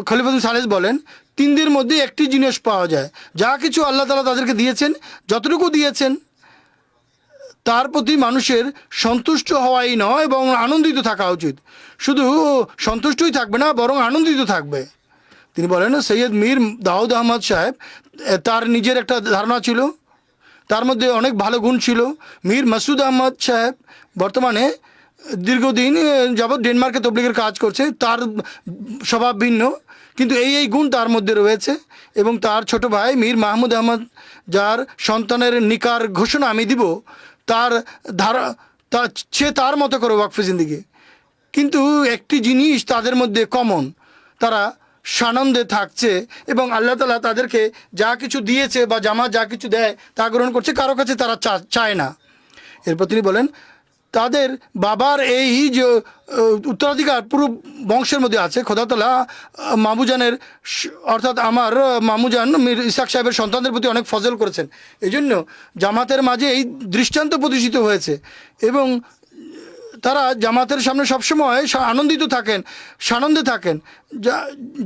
খলিফাতুল সালেস বলেন, 3দের মধ্যে একটি জিনিস পাওয়া যায়, যা কিছু আল্লাহ তাআলা তাদেরকে দিয়েছেন, যতটুকু দিয়েছেন তার প্রতি মানুষের সন্তুষ্ট হওয়াই নয় এবং আনন্দিত থাকা উচিত। শুধু সন্তুষ্টই থাকবে না, বরং আনন্দিত থাকবে। তিনি বলেন, সৈয়দ মীর দাউদ আহমদ সাহেব তার নিজের একটা ধারণা ছিল, তার মধ্যে অনেক ভালো গুণ ছিল। মীর মাসুদ আহমদ সাহেব বর্তমানে দীর্ঘদিন যাবৎ ডেনমার্কে তবলিগের কাজ করছে, তার স্বভাব ভিন্ন, কিন্তু এই গুণ তার মধ্যে রয়েছে। এবং তার ছোট ভাই মীর মাহমুদ আহমদ, যার সন্তানের নিকার ঘোষণা আমি দিব, সে তার মতো করে ওয়াকফে জিন্দিগি, কিন্তু একটি জিনিস তাদের মধ্যে কমন, তারা সানন্দে থাকছে এবং আল্লাহ তাআলা তাদেরকে যা কিছু দিয়েছে বা জামাত যা কিছু দেয় তা গ্রহণ করছে, কারো কাছে তারা চায় না। এরপর তিনি বলেন, তাদের বাবার এই যে উত্তরাধিকার পুরো বংশের মধ্যে আছে। খোদা তাআলা মামুজানের অর্থাৎ আমার মামুজান মীর ইসাক সাহেবের সন্তানদের প্রতি অনেক ফজল করেছেন। এই জন্য জামাতের মাঝে এই দৃষ্টান্ত প্রতিষ্ঠিত হয়েছে এবং তারা জামাতের সামনে সবসময় আনন্দিত থাকেন, সানন্দে থাকেন।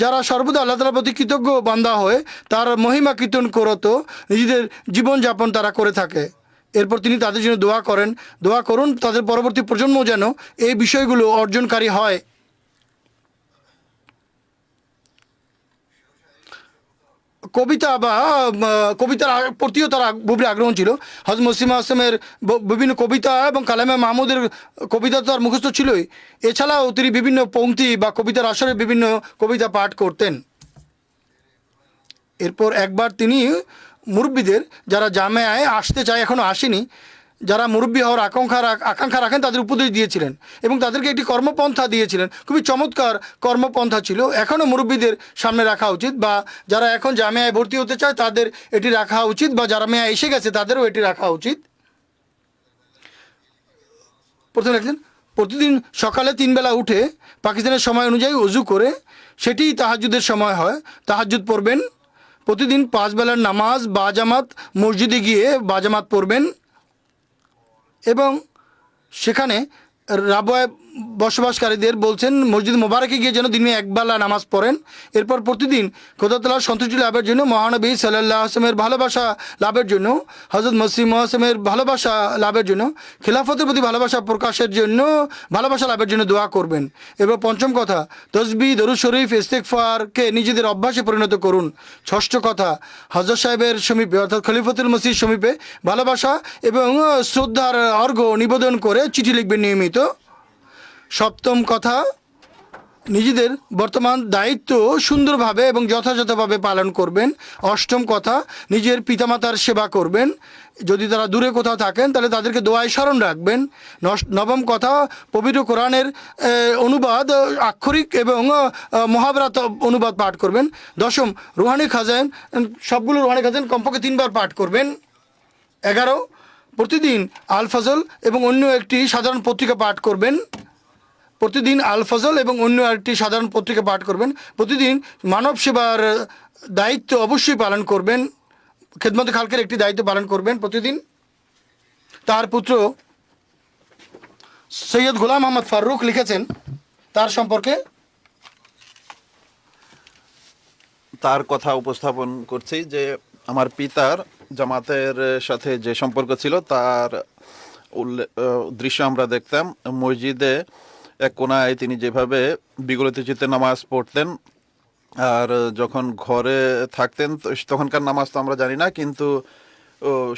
যারা সর্বদা আল্লাহ তাআলার প্রতি কৃতজ্ঞ বান্দা হয়ে তার মহিমা কীর্তন করত নিজেদের জীবনযাপন তারা করে থাকে। এরপর তিনি তাদের জন্য দোয়া করুন তাদের পরবর্তী প্রজন্ম যেন এই বিষয়গুলো অর্জনকারী হয়। কবিতা বা কবিতার প্রতিও তার গভীর আগ্রহ ছিল। হযরত মসিমা আসলামের বিভিন্ন কবিতা এবং কালামে মাহমুদের কবিতা তো তার মুখস্থ ছিলই, এছাড়াও তিনি বিভিন্ন পংক্তি বা কবিতার আসরে বিভিন্ন কবিতা পাঠ করতেন। এরপর একবার তিনি মুরব্বীদের, যারা জামেয়ায় আসতে চায় এখনও আসেনি, যারা মুরব্বী হওয়ার আকাঙ্ক্ষা রাখেন, তাদের উপদেশ দিয়েছিলেন এবং তাদেরকে একটি কর্মপন্থা দিয়েছিলেন। খুবই চমৎকার কর্মপন্থা ছিল, এখনও মুরব্বীদের সামনে রাখা উচিত, বা যারা এখন জামেয়ায় ভর্তি হতে চায় তাদের এটি রাখা উচিত, বা যারা মেয়া এসে গেছে তাদেরও এটি রাখা উচিত। প্রথমে লিখছেন, প্রতিদিন সকালে 3 বেলা উঠে পাকিস্তানের সময় অনুযায়ী অজু করে সেটিই তাহাজ্জুদের সময় হয়, তাহাজ্জুদ পড়বেন। প্রতিদিন 5 বেলার নামাজ বাজামাত মসজিদে গিয়ে বাজামাত পড়বেন এবং সেখানে রাবওয়ায় বসবাসকারীদের বলছেন মসজিদ মোবারকে গিয়ে যেন দিনে একবেলা নামাজ পড়েন। এরপর প্রতিদিন খোদা তাআলার সন্তুষ্টি লাভের জন্য, মহানবী সাল্লাল্লাহু আলাইহি ওয়াসাল্লামের ভালোবাসা লাভের জন্য, হযরত মসিহ মৌসুমের ভালোবাসা লাভের জন্য, খিলাফতের প্রতি ভালোবাসা প্রকাশের জন্য, ভালোবাসা লাভের জন্য দোয়া করবেন। এবার পঞ্চম কথা, তসবিহ দরুদ শরীফ ইস্তেগফারকে নিজেদের অভ্যাসে পরিণত করুন। ষষ্ঠ কথা, হযরত সাহেবের সমীপে অর্থাৎ খলিফতুল মসিহ সমীপে ভালোবাসা এবং শ্রদ্ধার অর্ঘ্য নিবেদন করে চিঠি লিখবেন নিয়মিত। সপ্তম কথা, নিজেদের বর্তমান দায়িত্ব সুন্দরভাবে এবং যথাযথভাবে পালন করবেন। অষ্টম কথা, নিজের পিতামাতার সেবা করবেন, যদি তারা দূরে কোথাও থাকেন তাহলে তাদেরকে দোয়ায় স্মরণ রাখবেন। নবম কথা, পবিত্র কোরআনের অনুবাদ আক্ষরিক এবং মহাভারত অনুবাদ পাঠ করবেন। দশম, রুহানি খাজান, সবগুলো রুহানি খাজান কমপক্ষে 3 বার পাঠ করবেন। 11, প্রতিদিন আল ফজল এবং অন্য একটি সাধারণ পত্রিকা পাঠ করবেন। প্রতিদিন আল ফজল এবং অন্য একটি সাধারণ পত্রিকা পাঠ করবেন। প্রতিদিন মানব সেবার দায়িত্ব অবশ্যই পালন করবেন, খেদমতে খালকের একটি দায়িত্ব পালন করবেন প্রতিদিন। তার পুত্র সৈয়দ গোলাম আহমদ ফারুক লিখেছেন তার সম্পর্কে, তার কথা উপস্থাপন করছি যে আমার পিতার জামাতের সাথে যে সম্পর্ক ছিল তার দৃশ্য আমরা দেখতাম। মসজিদে এক কোনায় তিনি যেভাবে বিগলিত চিত্তে নামাজ পড়তেন, আর যখন ঘরে থাকতেন তখনকার নামাজ তো আমরা জানি না, কিন্তু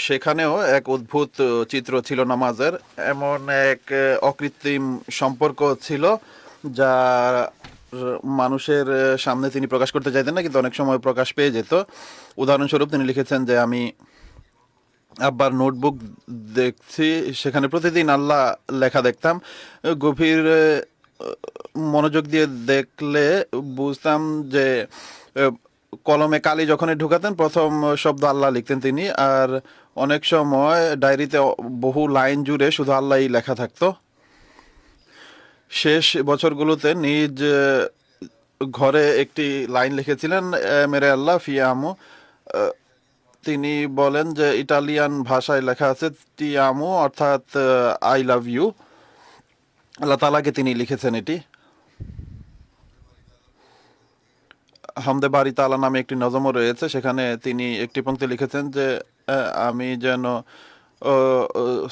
সেখানেও এক অদ্ভুত চিত্র ছিল নামাজের। এমন এক অকৃত্রিম সম্পর্ক ছিল যা মানুষের সামনে তিনি প্রকাশ করতে চাইতেন না, কিন্তু অনেক সময় প্রকাশ পেয়ে যেত। উদাহরণস্বরূপ তিনি লিখেছেন যে আমি আব্বার নোটবুক দেখছি, সেখানে প্রতিদিন আল্লাহ লেখা দেখতাম। গভীর মনোযোগ দিয়ে দেখলে বুঝতাম যে কলমে কালি যখনই ঢুকাতেন প্রথম শব্দ আল্লাহ লিখতেন তিনি, আর অনেক সময় ডায়েরিতে বহু লাইন জুড়ে শুধু আল্লাহই লেখা থাকতো। শেষ বছরগুলোতে নিজ ঘরে একটি লাইন লিখেছিলেন, মেরে আল্লাহ ফি আমু। তিনি বলেন যে ইটালিয়ান ভাষায় লেখা আছে টি আমু অর্থাৎ আই লাভ ইউ। আল্লাহ তাআলাকে তিনি লিখেছেন এটি। হামদে বারি তাআলা নামে একটি নজমও রয়েছে, সেখানে তিনি একটি পংক্তি লিখেছেন যে আমি যেন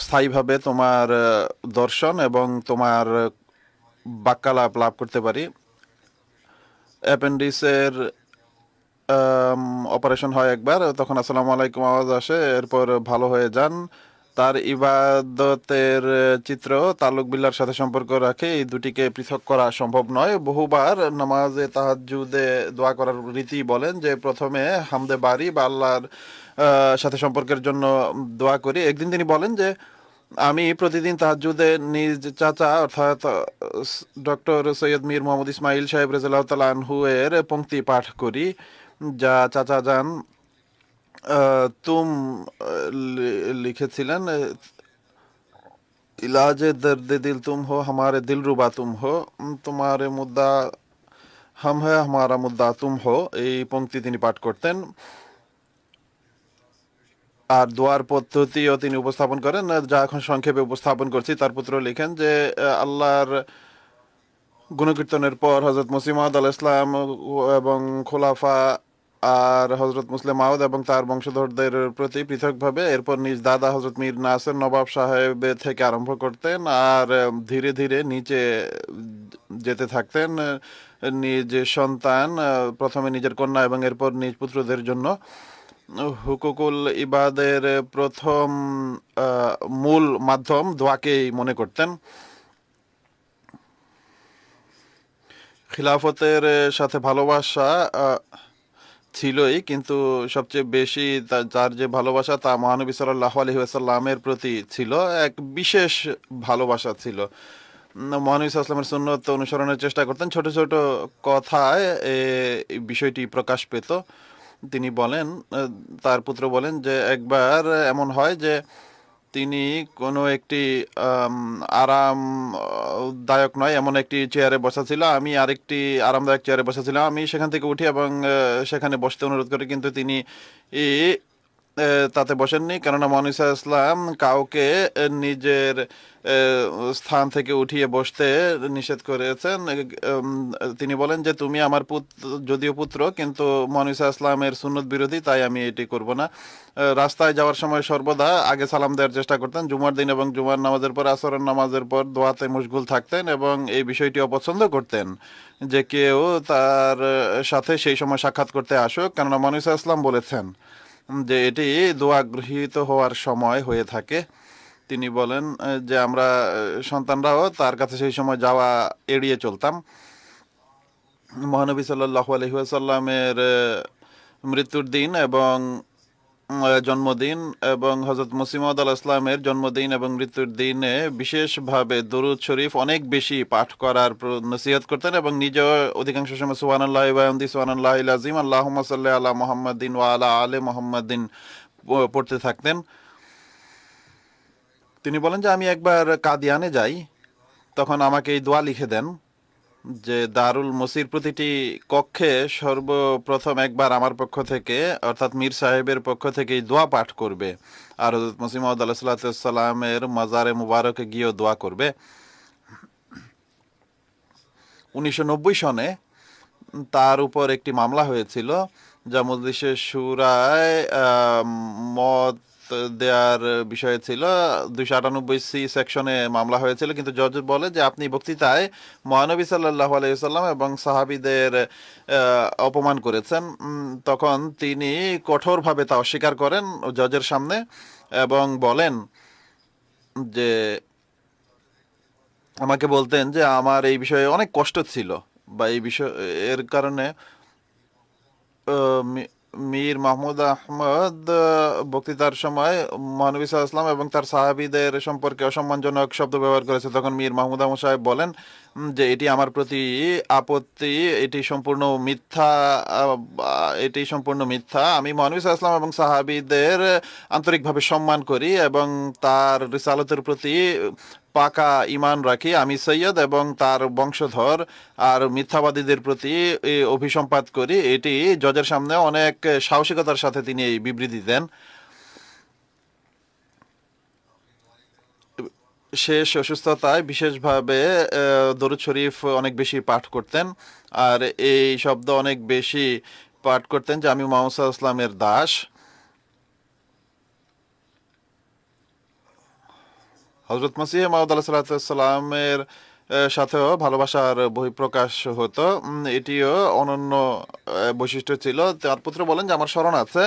স্থায়ীভাবে তোমার দর্শন এবং তোমার বাক্যালাপ লাভ করতে পারি। অ্যাপেন্ডিসের অপারেশন হয় একবার, তখন আসসালামু আলাইকুম আওয়াজ আসে, এরপর ভালো হয়ে যান। তার ইবাদতের চিত্র তাল্লুক বিল্লাহর সাথে সম্পর্ক রাখে, এই দুটিকে পৃথক করা সম্ভব নয়। বহুবার নামাজে তাহাজ্জুদে দোয়া করার রীতি বলেন যে প্রথমে হামদে বারি বা আল্লাহর সাথে সম্পর্কের জন্য দোয়া করি। একদিন তিনি বলেন যে আমি প্রতিদিন তাহাজ্জুদে নিজ চাচা অর্থাৎ ডক্টর সৈয়দ মীর মোহাম্মদ ইসমাইল সাহেব রাদিয়াল্লাহু তাআলা আনহু এর পংক্তি পাঠ করি, যা চাচা যান তুম লিখেছিলেন, ইলাজে দর্দে দিল তুম হো হামারে দিল রুবা তুম হো, তোমারে মুদ্দা হাম হ্যায় হামারা মুদ্দা তুম হো, এই পংক্তি তিনি পাঠ করতেন। আর দোয়ার পদ্ধতিও তিনি উপস্থাপন করেন, যা এখন সংক্ষেপে উপস্থাপন করছি। তার পুত্র লিখেন যে আল্লাহর গুণকীর্তনের পর হযরত মসিহ মাউদ আলাইহিস সালাম এবং খোলাফা আর হজরত মুসলিম মাউদ এবং তার বংশধরদের প্রতি পৃথকভাবে, এরপর নিজ দাদা হজরত মীর নাসির নবাব সাহেব থেকে আরম্ভ করতেন আর ধীরে ধীরে নিচে যেতে থাকতেন। নিজ সন্তান, প্রথমে নিজের কন্যা এবং এরপর নিজ পুত্রদের জন্য হুকুকুল ইবাদের প্রথম মূল মাধ্যম দোয়াকেই মনে করতেন। খিলাফতের সাথে ভালোবাসা ছিলই, কিন্তু সবচেয়ে বেশি তার যে ভালোবাসা তা মহানবী সাল্লাল্লাহু আলাইহি ওয়াসাল্লামের প্রতি ছিল, এক বিশেষ ভালোবাসা ছিল। মহানবী সাল্লাল্লাহু আলাইহি ওয়াসাল্লামের সুন্নত অনুসরণের চেষ্টা করতেন। ছোট ছোট কথায় এই বিষয়টি প্রকাশ পেত। তিনি বলেন, তার পুত্র বলেন যে একবার এমন হয় যে তিনি কোনো একটি আরামদায়ক নয় এমন একটি চেয়ারে বসা ছিল, আমি আরেকটি আরামদায়ক চেয়ারে বসা ছিলাম। আমি সেখান থেকে উঠি এবং সেখানে বসতে অনুরোধ করি, কিন্তু তিনি তাতে বসেননি, কেননা মহানবী সাল্লাল্লাহু আলাইহি ওয়াসাল্লাম কাউকে নিজের স্থান থেকে উঠিয়ে বসতে নিষেধ করেছেন। তিনি বলেন যে তুমি আমার যদিও পুত্র, কিন্তু মহানবী সাল্লাল্লাহু আলাইহি ওয়াসাল্লামের সুন্নত বিরোধী, তাই আমি এটি করব না। রাস্তায় যাওয়ার সময় সর্বদা আগে সালাম দেওয়ার চেষ্টা করতেন। জুমার দিন এবং জুমার নামাজের পর, আসরের নামাজের পর দোয়াতে মশগুল থাকতেন এবং এই বিষয়টি অপছন্দ করতেন যে কেউ তার সাথে সেই সময় সাক্ষাৎ করতে আসুক, কেননা মহানবী সাল্লাল্লাহু আলাইহি ওয়াসাল্লাম বলেছেন যে এটি দোয়া গৃহীত হওয়ার সময় হয়ে থাকে। তিনি বলেন যে আমরা সন্তানরাও তার কাছে সেই সময় যাওয়া এড়িয়ে চলতাম। মহানবী সাল্লাল্লাহু আলাইহি ওয়াসাল্লামের মৃত্যুর দিন এবং জন্মদিন এবং হযরত মসিহ মাউদ আলাইহিস সালামের জন্মদিন এবং মৃত্যুর দিনে বিশেষভাবে দরুদ শরীফ অনেক বেশি পাঠ করার নসিহত করতেন এবং নিজেও অধিকাংশ সময় সুবহানাল্লাহি ওয়া বিহামদিহি সুবহানাল্লাহিল আযীম আল্লাহুম্মা সাল্লি আলা মুহাম্মাদিন ওয়া আলা আলি মুহাম্মাদিন পড়তে থাকতেন। তিনি বলেন যে আমি একবার কাদিয়ানে যাই, তখন আমাকে এই দোয়া লিখে দেন যে দারুল মসির প্রতিটি কক্ষে সর্বপ্রথম একবার আমার পক্ষ থেকে, অর্থাৎ মীর সাহেবের পক্ষ থেকে এই দোয়া পাঠ করবে আর হযরত মসিহ মাউদ আলাইহিস সালামের মাজারে মুবারকে গিয়েও দোয়া করবে। 1990 সনে তার উপর একটি মামলা হয়েছিল, যা মজলিসে শুরায় মত দেওয়ার বিষয় ছিল। 298 সেকশনে মামলা হয়েছিল, কিন্তু জজ বলে যে আপনি বক্তৃতায় মহানবী সাল্লাল্লাহু আলাইহি ওয়াসাল্লাম এবং সাহাবীদের অপমান করেছেন। তখন তিনি কঠোরভাবে তা অস্বীকার করেন জজের সামনে এবং বলেন যে আমাকে বলতেন যে আমার এই বিষয়ে অনেক কষ্ট ছিল, বা এই বিষয় এর কারণে মীর মাহমুদ আহমদ বক্তৃতার সময় মহানবী সাল্লাল্লাহু আলাইহি ওয়াসাল্লাম এবং তার সাহাবীদের সম্পর্কে অসম্মানজনক শব্দ ব্যবহার করেছে। তখন মীর মাহমুদ আহমদ সাহেব বলেন যে এটি আমার প্রতি আপত্তি, এটি সম্পূর্ণ মিথ্যা। আমি মহানবী সাল্লাল্লাহু আলাইহি ওয়াসাল্লাম এবং সাহাবীদের আন্তরিকভাবে সম্মান করি এবং তার রিসালাতের প্রতি পাকা ঈমান রাখি। আমি সৈয়দ এবং তার বংশধর, আর মিথ্যাবাদীদের প্রতি অভিসম্পাত করি। এটি জজের সামনে অনেক সাহসিকতার সাথে তিনি এই বিবৃতি দেন। শেষ অসুস্থতায় বিশেষভাবে দরুদ শরীফ অনেক বেশি পাঠ করতেন আর এই শব্দ অনেক বেশি পাঠ করতেন যে আমি মুহাম্মদ সাল্লাল্লাহু আলাইহি ওয়াসাল্লামের দাস। হযরত মসিহ মাউদ আলাইহিস সালামের সাথেও ভালোবাসার বহিঃপ্রকাশ হতো, এটিও অনন্য বৈশিষ্ট্য ছিল। তার পুত্র বলেন যে আমার স্মরণ আছে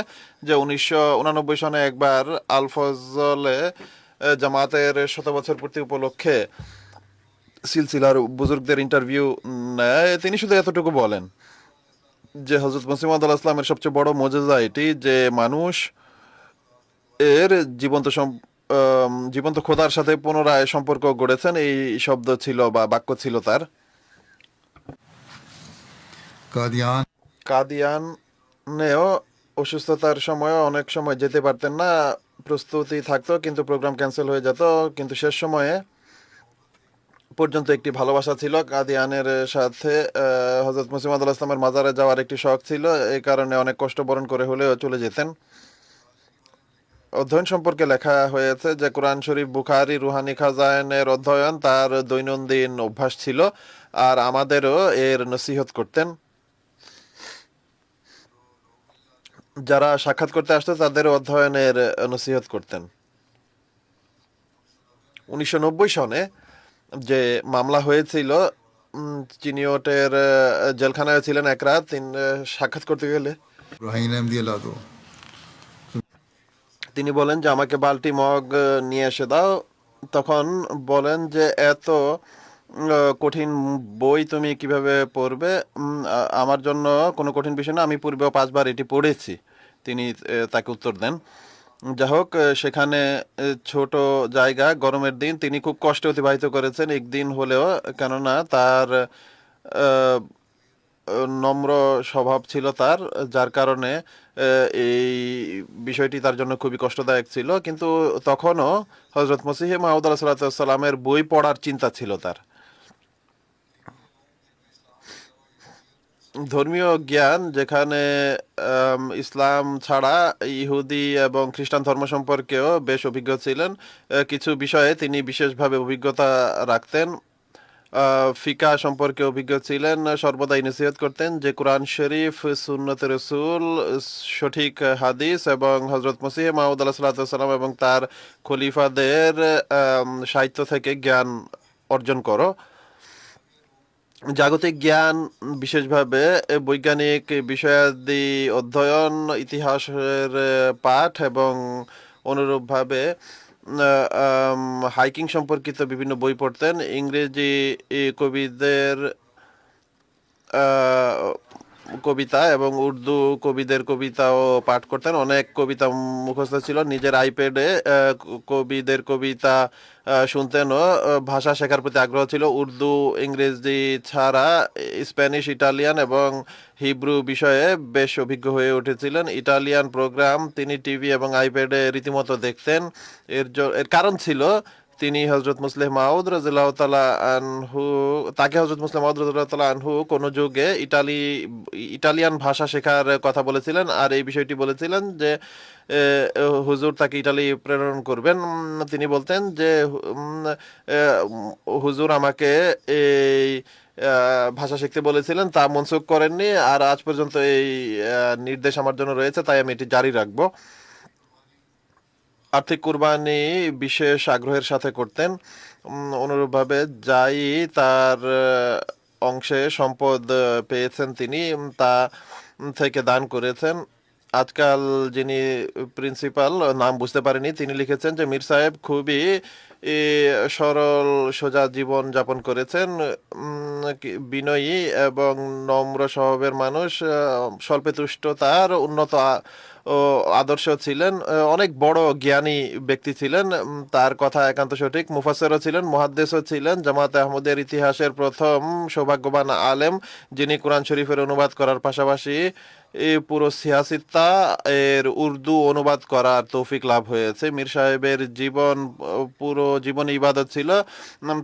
যে 1989 সনে একবার আল ফজলে জামাতের 100 বছর পূর্তি উপলক্ষে সিলসিলার বুজুর্গদের ইন্টারভিউ নেয়। তিনি শুধু এতটুকু বলেন যে হযরত মসিহ মাউদ আলাইহিস সালামের সবচেয়ে বড় মুজিজা এটি যে মানুষ এর জীবন্ত খোদার সাথে পুনরায় সম্পর্ক গড়েছেন। এই শব্দ ছিল বা বাক্য ছিল তার। কাদিয়ানেও অসুস্থতার সময় অনেক সময় যেতে পারতেন না, প্রস্তুতি থাকতো কিন্তু প্রোগ্রাম ক্যান্সেল হয়ে যেত। কিন্তু শেষ সময়ে পর্যন্ত একটি ভালোবাসা ছিল কাদিয়ানের সাথে। হযরত মসিহ মাউদ আলাইহিস সালামের মাজারে যাওয়ার একটি শখ ছিল, এই কারণে অনেক কষ্ট বরণ করে হলেও চলে যেতেন। অধ্যয়ন সম্পর্কে লেখা হয়েছে যে কোরআন শরীফ, বুখারী, রুহানি খাজাইনের অধ্যয়ন তার দৈনন্দিন অভ্যাস ছিল আর আমাদেরও এর নসিহত করতেন। যারা সাক্ষাৎ করতে আসতো তাদের অধ্যয়নের নসিহত করতেন। 1990 সনে যে মামলা হয়েছিল, চিনিওটের জেলখানায় ছিলেন এক রাত, সাক্ষাৎ করতে গেলে इब्राहिम अहमदी अल्लाह दो তিনি বলেন যে আমাকে বালতি মগ নিয়ে এসে দাও। তখন বলেন যে এত কঠিন বই তুমি কিভাবে পড়বে? আমার জন্য কোনো কঠিন বিষয় না, আমি পূর্বেও 5 বার এটি পড়েছি। তিনি তাকে উত্তর দেন। যা হোক, সেখানে ছোট জায়গা, গরমের দিন, তিনি খুব কষ্টে অতিবাহিত করেছেন একদিন হলেও, কেননা তার আহ, নম্র স্বভাব ছিল তার, যার কারণে এই বিষয়টি তার জন্য খুবই কষ্টদায়ক ছিল। কিন্তু তখনও হজরত মসিহে মাউদ আলাইহিস সালামের বই পড়ার চিন্তা ছিল তার। ধর্মীয় জ্ঞান, যেখানে ইসলাম ছাড়া ইহুদি এবং খ্রিস্টান ধর্ম সম্পর্কেও বেশ অভিজ্ঞ ছিলেন। কিছু বিষয়ে তিনি বিশেষভাবে অভিজ্ঞতা রাখতেন। ফিকা সম্পর্কে অভিজ্ঞ ছিলেন। সর্বদাই নসিহত করতেন যে কোরআন শরীফ, সুন্নতে রসুল, সঠিক হাদিস এবং হজরত মসিহ মাউদ আলাইহিস সালাম এবং তার খলিফাদের সাহিত্য থেকে জ্ঞান অর্জন করো। জাগতিক জ্ঞান, বিশেষভাবে বৈজ্ঞানিক বিষয়াদি অধ্যয়ন, ইতিহাসের পাঠ এবং অনুরূপভাবে হাইকিং সম্পর্কিত বিভিন্ন বই পড়তেন। ইংরেজি কবিদের কবিতা এবং উর্দু কবিদের কবিতাও পাঠ করতেন। অনেক কবিতা মুখস্থ ছিল। নিজের আইপ্যাডে কবিদের কবিতা শুনতেনও। ভাষা শেখার প্রতি আগ্রহ ছিল। উর্দু, ইংরেজি ছাড়া স্প্যানিশ, ইটালিয়ান এবং হিব্রু বিষয়ে বেশ অভিজ্ঞ হয়ে উঠেছিলেন। ইটালিয়ান প্রোগ্রাম তিনি টিভি এবং আইপ্যাডে রীতিমতো দেখতেন। এর কারণ ছিল তিনি হজরত মুসলিম মাউদ রাদিয়াল্লাহু তাআলা আনহু, তাকে হজরত মুসলিম মাউদ রাদিয়াল্লাহু তাআলা আনহু কোনো যুগে ইটালিয়ান ভাষা শেখার কথা বলেছিলেন, আর এই বিষয়টি বলেছিলেন যে হুজুর তাকে ইটালি প্রেরণ করবেন। তিনি বলতেন যে হুজুর আমাকে এই ভাষা শিখতে বলেছিলেন, তা মনসুখ করেননি, আর আজ পর্যন্ত এই নির্দেশ আমার জন্য রয়েছে, তাই আমি এটি জারি রাখবো। আর্থিক কুরবানি বিশেষ আগ্রহের সাথে করতেন। অনুরূপভাবে যাই তার অংশে সম্পদ পেয়েছেন তিনি তা থেকে দান করেছেন। আজকাল যিনি প্রিন্সিপাল, নাম বুঝতে পারেনি, তিনি লিখেছেন যে মীর সাহেব খুবই সরল সোজা জীবন যাপন করেছেন, বিনয়ী এবং নম্র স্বভাবের মানুষ, স্বল্পে তুষ্ট, তার উন্নত ও আদর্শ ছিলেন, অনেক বড় জ্ঞানী ব্যক্তি ছিলেন, তার কথা একান্ত সঠিক। মুফাসসিরও ছিলেন, মুহাদ্দিসও ছিলেন, জামাতে আহমদের ইতিহাসের প্রথম সৌভাগ্যবান আলেম, যিনি কোরআন শরীফের অনুবাদ করার পাশাপাশি এই পুরো সিয়াসিত্তা এর উর্দু অনুবাদ করার তৌফিক লাভ হয়েছে। মীর সাহেবের পুরো জীবন ইবাদত ছিল।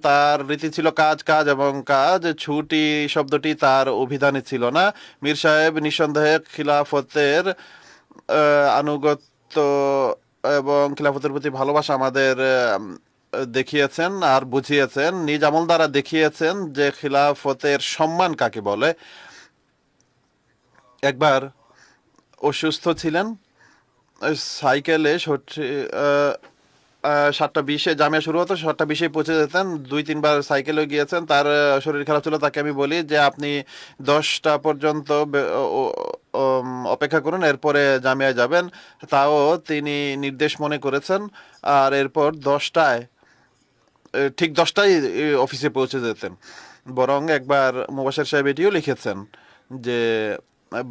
তার রীতি ছিল কাজ, কাজ এবং কাজ। ছুটি শব্দটি তার অভিধানে ছিল না। মীর সাহেব নিঃসন্দেহে খিলাফতের আনুগত্য এবং খিলাফতের প্রতি ভালোবাসা আমাদের দেখিয়েছেন আর বুঝিয়েছেন। নিজ আমল দ্বারা দেখিয়েছেন যে খিলাফতের সম্মান কাকে বলে। একবার অসুস্থ ছিলেন, সাইকেলে 7:20 জামিয়া শুরু হতো, 7:20 পৌঁছে যেতেন। 2-3 বার সাইকেলেও গিয়েছেন। তার শরীর খারাপ ছিল, তাকে আমি বলি যে আপনি 10টা পর্যন্ত অপেক্ষা করুন, এরপরে জামিয়ায় যাবেন। তাও তিনি নির্দেশ মনে করেছেন, আর এরপর ঠিক 10টায় অফিসে পৌঁছে যেতেন। বরং একবার মুবাশশির সাহেব এটিও লিখেছেন যে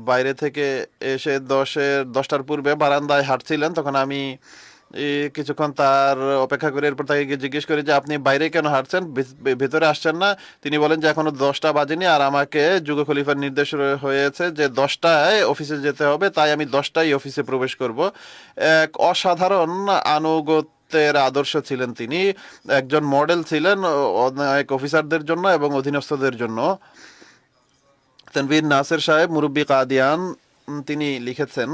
বাইরে থেকে এসে 10টার পূর্বে বারান্দায় হাঁটছিলেন, তখন আমি কিছুক্ষণ তার অপেক্ষা করে এরপর তাকে গিয়ে জিজ্ঞেস করি যে আপনি বাইরে কেন হাঁটছেন, ভেতরে আসছেন না? তিনি বলেন যে এখনো 10টা বাজেনি আর আমাকে যুগ খলিফার নির্দেশ হয়েছে যে 10টায় অফিসে যেতে হবে, তাই আমি 10টায় অফিসে প্রবেশ করব। এক অসাধারণ আনুগত্যের আদর্শ ছিলেন তিনি, একজন মডেল ছিলেন অনেক অফিসারদের জন্য এবং অধীনস্থদের জন্য। তানভীর নাসির সাহেব, মুরব্বী কাদিয়ান, তিনি লিখেছেন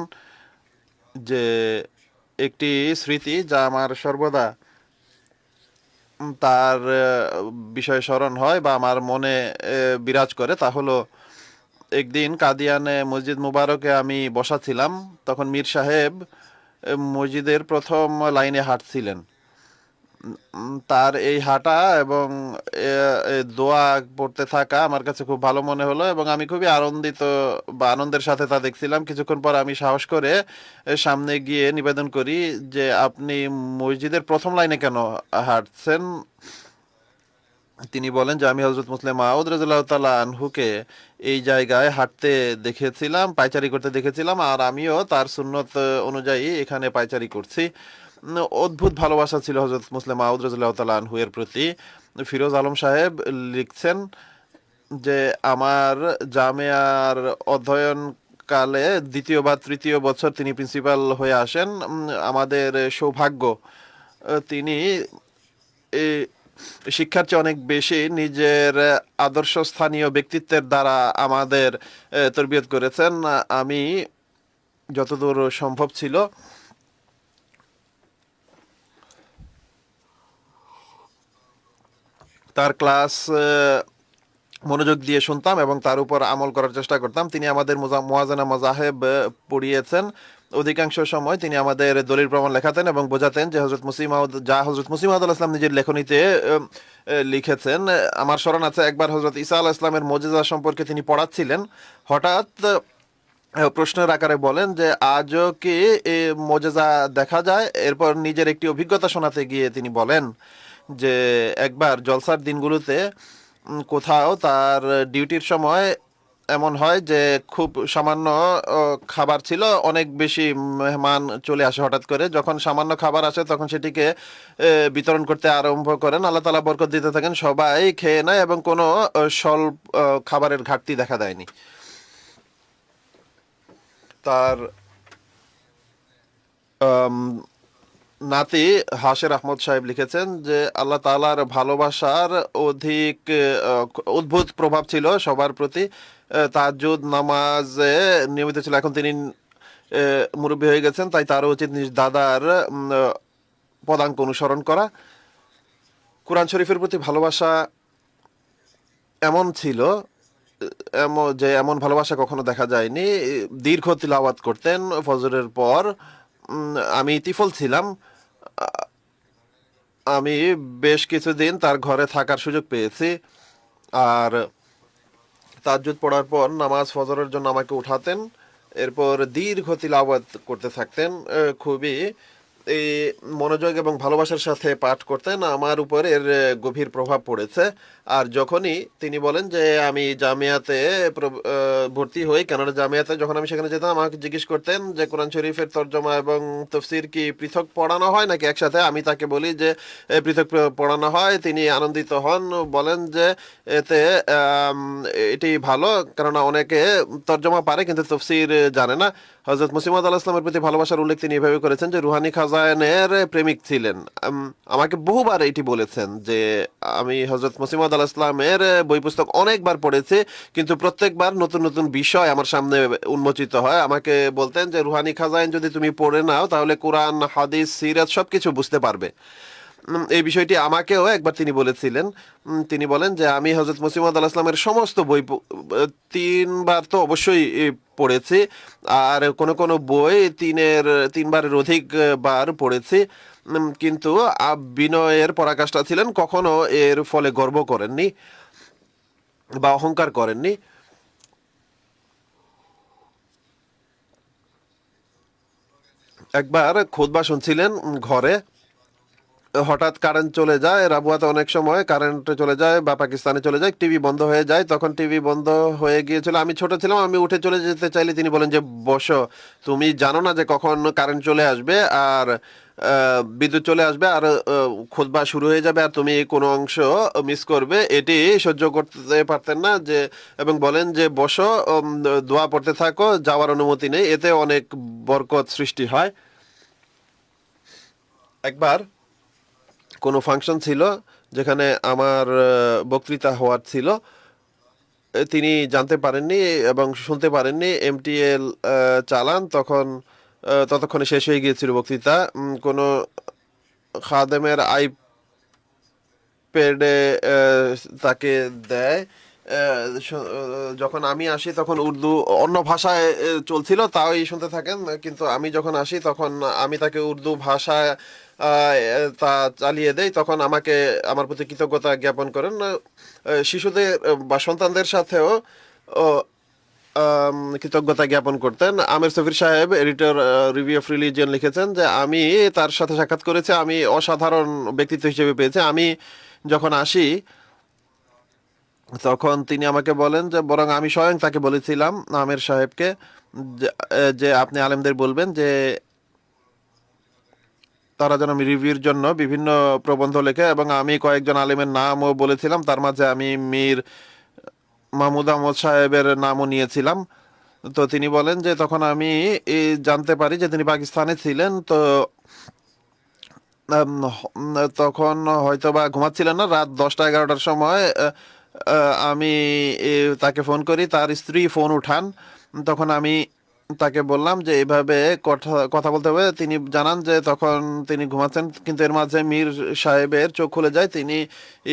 যে একটি স্মৃতি যা আমার সর্বদা তার বিষয়ে স্মরণ হয় বা আমার মনে বিরাজ করে, তা হলো একদিন কাদিয়ানে মসজিদ মুবারকে আমি বসা ছিলাম, তখন মীর সাহেব মসজিদের প্রথম লাইনে হাঁটছিলেন। তার এই হাঁটা এবং দোয়া পড়তে থাকা আমার কাছে খুব ভালো মনে হলো এবং আমি খুবই আনন্দিত বা আনন্দের সাথে তা দেখছিলাম। কিছুক্ষণ পর আমি সাহস করে সামনে গিয়ে নিবেদন করি যে আপনি মসজিদের প্রথম লাইনে কেন হাঁটছেন? তিনি বলেন যে আমি হযরত মুসলিম মাউদ রাদিয়াল্লাহু তাআলা আনহুকে এই জায়গায় হাঁটতে দেখেছিলাম, পায়চারি করতে দেখেছিলাম, আর আমিও তার সুন্নত অনুযায়ী এখানে পায়চারি করছি। অদ্ভুত ভালোবাসা ছিল হযরত মুসলিম মাউদ রাদিয়াল্লাহু তাআলা আনহু এর প্রতি। ফিরোজ আলম সাহেব লিখছেন যে আমার জামিয়ার অধ্যয়ন কালে দ্বিতীয় বা তৃতীয় বছর তিনি প্রিন্সিপাল হয়ে আসেন। আমাদের সৌভাগ্য, তিনি শিক্ষার চেয়ে অনেক বেশি নিজের আদর্শ স্থানীয় ব্যক্তিত্বের দ্বারা আমাদের তরবিয়ত করেছেন। আমি যতদূর সম্ভব ছিল তার ক্লাস মনোযোগ দিয়ে শুনতাম এবং তার উপর আমল করার চেষ্টা করতাম। তিনি আমাদের মুওয়াজানা মাযাহিব পড়িয়েছেন। অধিকাংশ সময় তিনি আমাদের দলিল প্রমাণ লেখাতেন এবং বোঝাতেন যে হযরত মুসলিম মাউদ আলাইহিস সালাম নিজের লেখনীতে লিখেছেন। আমার স্মরণ আছে একবার হযরত ঈসা আলাইহিস সালামের মুজিজা সম্পর্কে তিনি পড়াচ্ছিলেন, হঠাৎ প্রশ্নের আকারে বলেন যে আজও কি মুজিজা দেখা যায়? এরপর নিজের একটি অভিজ্ঞতা শোনাতে গিয়ে তিনি বলেন যে একবার জলসার দিনগুলোতে কোথাও তার ডিউটির সময় এমন হয় যে খুব সামান্য খাবার ছিল, অনেক বেশি মেহমান চলে আসে হঠাৎ করে। যখন সামান্য খাবার আসে তখন সেটিকে বিতরণ করতে আরম্ভ করেন। আল্লাহ তাআলা বরকত দিতে থাকেন, সবাই খেয়ে নেয় এবং কোনো স্বল্প খাবারের ঘাটতি দেখা দেয়নি। তার নাতি হাশের আহমদ সাহেব লিখেছেন যে আল্লাহ তাআলার ভালোবাসার অধিক অদ্ভুত প্রভাব ছিল সবার প্রতি। তাহাজ্জুদ নামাজে নিয়মিত ছিল। এখন তিনি মুরব্বী হয়ে গেছেন, তাই তারও উচিত নিজ দাদার পদাঙ্ক অনুসরণ করা। কোরআন শরীফের প্রতি ভালোবাসা এমন ছিল যে এমন ভালোবাসা কখনো দেখা যায়নি। দীর্ঘ তিলাওয়াত করতেন ফজরের পর। আমি তিফল ছিলাম, আমি বেশ কিছুদিন তার ঘরে থাকার সুযোগ পেয়েছি। আর তাহাজ্জুদ পড়ার পর নামাজ ফজরের জন্য আমাকে উঠাতেন, এরপর দীর্ঘ তিলাওয়াত করতে থাকতেন। খুবই এই মনোযোগ এবং ভালোবাসার সাথে পাঠ করতেন। আমার উপর এর গভীর প্রভাব পড়েছে। আর যখনই তিনি বলেন যে আমি জামিয়াতে ভর্তি হই, কানাডা জামিয়াতে, যখন আমি সেখানে যেতাম আমাকে জিজ্ঞেস করতেন যে কোরআন শরীফের তরজমা এবং তফসির কি পৃথক পড়ানো হয় নাকি একসাথে? আমি তাকে বলি যে পৃথক পড়ানো হয়। তিনি আনন্দিত হন, বলেন যে এতে এটি ভালো, কেননা অনেকে তরজমা পারে কিন্তু তফসির জানে না। হযরত মুসলিম মাউদ আলাইহিস সালামের প্রতি ভালোবাসার উল্লেখ তিনি এভাবে করেছেন যে রুহানি খাজানের প্রেমিক ছিলেন। আমাকে বহুবার এটি বলেছেন যে আমি হযরত মুসলিম মাউদ আলাইহিস সালামের বই পুস্তক অনেকবার পড়েছি, কিন্তু প্রত্যেকবার নতুন নতুন বিষয় আমার সামনে উন্মোচিত হয়। আমাকে বলতেন যে রুহানি খাজাইন যদি তুমি পড়ে নাও তাহলে কোরআন, হাদিস, সিরাত সবকিছু বুঝতে পারবে। এই বিষয়টি আমাকেও একবার তিনি বলেছিলেন। তিনি বলেন যে আমি হযরত মুসলিম মাউদ আলাইহিস সালামের সমস্ত বই 3বার তো অবশ্যই পড়েছি, আর কোনো কোনো বই 3বারের অধিক বার পড়েছি। কিন্তু বিনয়ের পরাকাষ্ঠা ছিলেন, কখনো এর ফলে গর্ব করেননি বা অহংকার করেননি। একবার খুতবা শুনছিলেন ঘরে, হঠাৎ কারেন্ট চলে যায়। রাবুয়াতে অনেক সময় কারেন্ট চলে যায় বা পাকিস্তানে চলে যায়, টিভি বন্ধ হয়ে যায়। তখন টিভি বন্ধ হয়ে গিয়েছিল, আমি ছোট ছিলাম, আমি উঠে চলে যেতে চাইলে তিনি বলেন যে বসো, তুমি জানো না যে কখন কারেন্ট চলে আসবে আর বিদ্যুৎ চলে আসবে আর খুতবা শুরু হয়ে যাবে আর তুমি কোনো অংশ মিস করবে। এটি সহ্য করতে পারতেন না যে, এবং বলেন যে বসো, দোয়া পড়তে থাকো, যাওয়ার অনুমতি নেই, এতে অনেক বরকত সৃষ্টি হয়। একবার কোনো ফাংশন ছিল যেখানে আমার বক্তৃতা হওয়ার ছিল, তিনি জানতে পারেননি এবং শুনতে পারেননি। এমটিএল চালান, ততক্ষণে শেষ হয়ে গিয়েছিল বক্তৃতা। কোনো খাদেমের আইপ্যাডে তাকে দেয় যখন আমি আসি তখন উর্দু অন্য ভাষায় চলছিল, তাই শুনতে থাকেন, কিন্তু আমি যখন আসি তখন আমি তাকে উর্দু ভাষায় তা চালিয়ে দেই, তখন আমাকে আমার প্রতি কৃতজ্ঞতা জ্ঞাপন করেন। শিশুদের বা সন্তানদের সাথেও কৃতজ্ঞতা জ্ঞাপন করতেন। আমির সফির সাহেব, এডিটর, রিভিউ অফ রিলিজিয়ন, লিখেছেন যে আমি তার সাথে সাক্ষাৎ করেছি, আমি অসাধারণ ব্যক্তিত্ব হিসেবে পেয়েছি। আমি যখন আসি তখন তিনি আমাকে বলেন যে বরং আমি স্বয়ং তাকে বলেছিলাম, আমির সাহেবকে, যে আপনি আলেমদের বলবেন যে তারা যেন রিভিউর জন্য বিভিন্ন প্রবন্ধ লেখে, এবং আমি কয়েকজন আলেমের নামও বলেছিলাম, তার মাঝে আমি মীর মাহমুদ আহমদ সাহেবের নামও নিয়েছিলাম। তো তিনি বলেন যে তখন আমি জানতে পারি যে তিনি পাকিস্তানে ছিলেন, তো তখন হয়তো বা ঘুমাচ্ছিলেন না, রাত 10টা-11টার সময় আমি তাকে ফোন করি, তার স্ত্রী ফোন উঠান, তখন আমি তাকে বললাম যে এইভাবে কথা কথা বলতে হবে। তিনি জানান যে তখন তিনি ঘুমাচ্ছেন, কিন্তু এর মাঝে মীর সাহেবের চোখ খুলে যায়, তিনি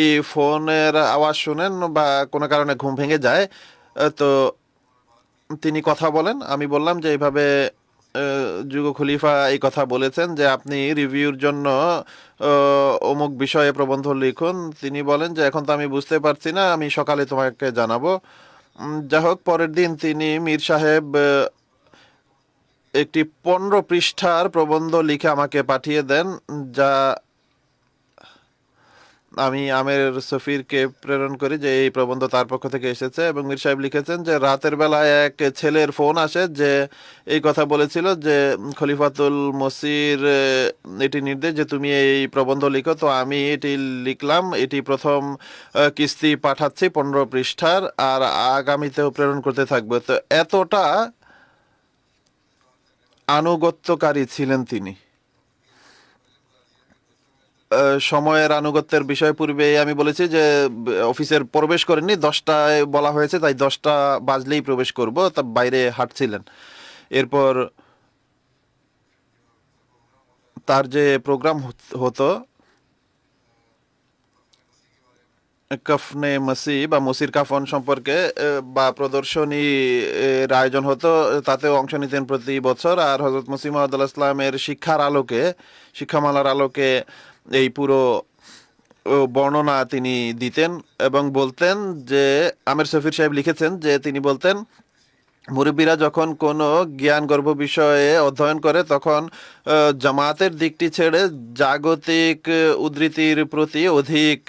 এই ফোনের আওয়াজ শুনেন বা কোনো কারণে ঘুম ভেঙে যায়। তো তিনি কথা বলেন, আমি বললাম যে এইভাবে যুগ খলিফা এই কথা বলেছেন যে আপনি রিভিউর জন্য অমুক বিষয়ে প্রবন্ধ লিখুন। তিনি বলেন যে এখন তো আমি বুঝতে পারছি না, আমি সকালে তোমাকে জানাবো। যাই হোক, পরের দিন তিনি মীর সাহেব একটি 15 পৃষ্ঠার প্রবন্ধ লিখে আমাকে পাঠিয়ে দেন, যা আমি আমের সফিরকে প্রেরণ করি যে এই প্রবন্ধ তার পক্ষ থেকে এসেছে। এবং মীর সাহেব লিখেছেন যে রাতের বেলায় এক ছেলের ফোন আসে যে এই কথা বলেছিল যে খলিফাতুল মসির এটি নির্দেশ যে তুমি এই প্রবন্ধ লিখো। তো আমি এটি লিখলাম, এটি প্রথম কিস্তি পাঠাচ্ছি 15 পৃষ্ঠার, আর আগামীতেও প্রেরণ করতে থাকবে। তো এতটা আনুগত্যকারী ছিলেন তিনি। সময়ের আনুগত্যের বিষয় পূর্বে আমি বলেছি যে অফিসের প্রবেশ করেননি, 10টায় বলা হয়েছে, তাই 10টা বাজলেই প্রবেশ করব, তা বাইরে হাঁটছিলেন। এরপর তার যে প্রোগ্রাম হতো, কাফনে মসি বা মসির কাফন সম্পর্কে বা প্রদর্শনী আয়োজন হতো, তাতেও অংশ নিতেন প্রতি বছর। আর হজরত মসিহ মাউদ ইসলামের শিক্ষার আলোকে, শিক্ষামালার আলোকে এই পুরো বর্ণনা তিনি দিতেন এবং বলতেন যে আমির সফির সাহেব লিখেছেন যে তিনি বলতেন মুরব্বীরা যখন কোনো জ্ঞানগর্ভ বিষয়ে অধ্যয়ন করে তখন জামাতের দিকটি ছেড়ে জাগতিক উদ্ধৃতির প্রতি অধিক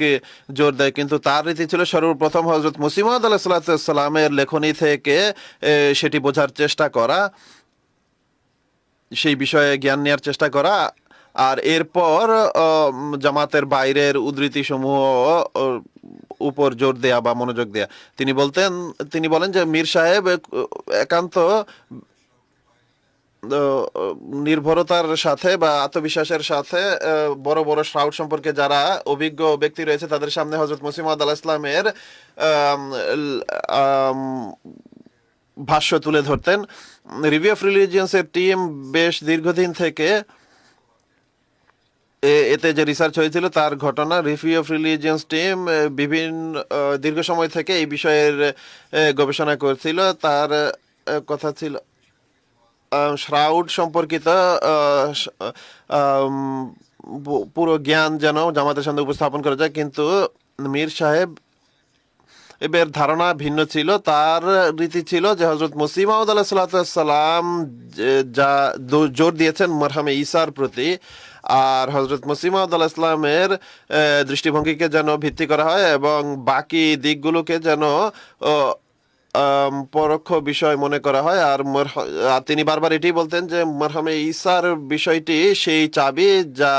জোর দেয়, কিন্তু তার রীতি ছিল সর্বপ্রথম হজরত মসিহ মাউদ আলাইহিসসালামের লেখনী থেকে সেটি বোঝার চেষ্টা করা, সেই বিষয়ে জ্ঞান নেওয়ার চেষ্টা করা, আর এরপর জামাতের বাইরের উদ্ধৃতি সমূহ উপর জোর দেয়া বা মনোযোগ দেয়া। তিনি বলেন যে মীর সাহেব একান্ত নির্ভরতার সাথে বা আত্মবিশ্বাসের সাথে বড় বড় শ্রাউড সম্পর্কে যারা অভিজ্ঞ ব্যক্তি রয়েছে তাদের সামনে হজরত মসিহ মাউদ আলাইহিস সালামের ভাষ্য তুলে ধরতেন। রিভিউ অফ রিলিজিয়ন্সের টিম বেশ দীর্ঘদিন থেকে এতে যে রিসার্চ হয়েছিল তার ঘটনা, রিভিউ অফ রিলিজিয়ন্স টিম বিভিন্ন দীর্ঘ সময় থেকে এই বিষয়ের গবেষণা করছিল। তার কথা ছিল শ্রাউড সম্পর্কিত পুরো জ্ঞান যেন জামাতের সামনে উপস্থাপন করা যায়, কিন্তু মীর সাহেব এর ধারণা ভিন্ন ছিল। তার রীতি ছিল যে হজরত মসিহ মাউদ আলাইহিসসালাম যা জোর দিয়েছেন মারহামে ঈসার প্রতি, আর হজরত মসিহ মাউদ আলাইহিস সালামের দৃষ্টিভঙ্গিকে যেন ভিত্তি করা হয় এবং বাকি দিকগুলোকে যেন পরোক্ষ বিষয় মনে করা হয়। আর তিনি বারবার এটি বলতেন যে মারহামে ঈসার বিষয়টি সেই চাবি যা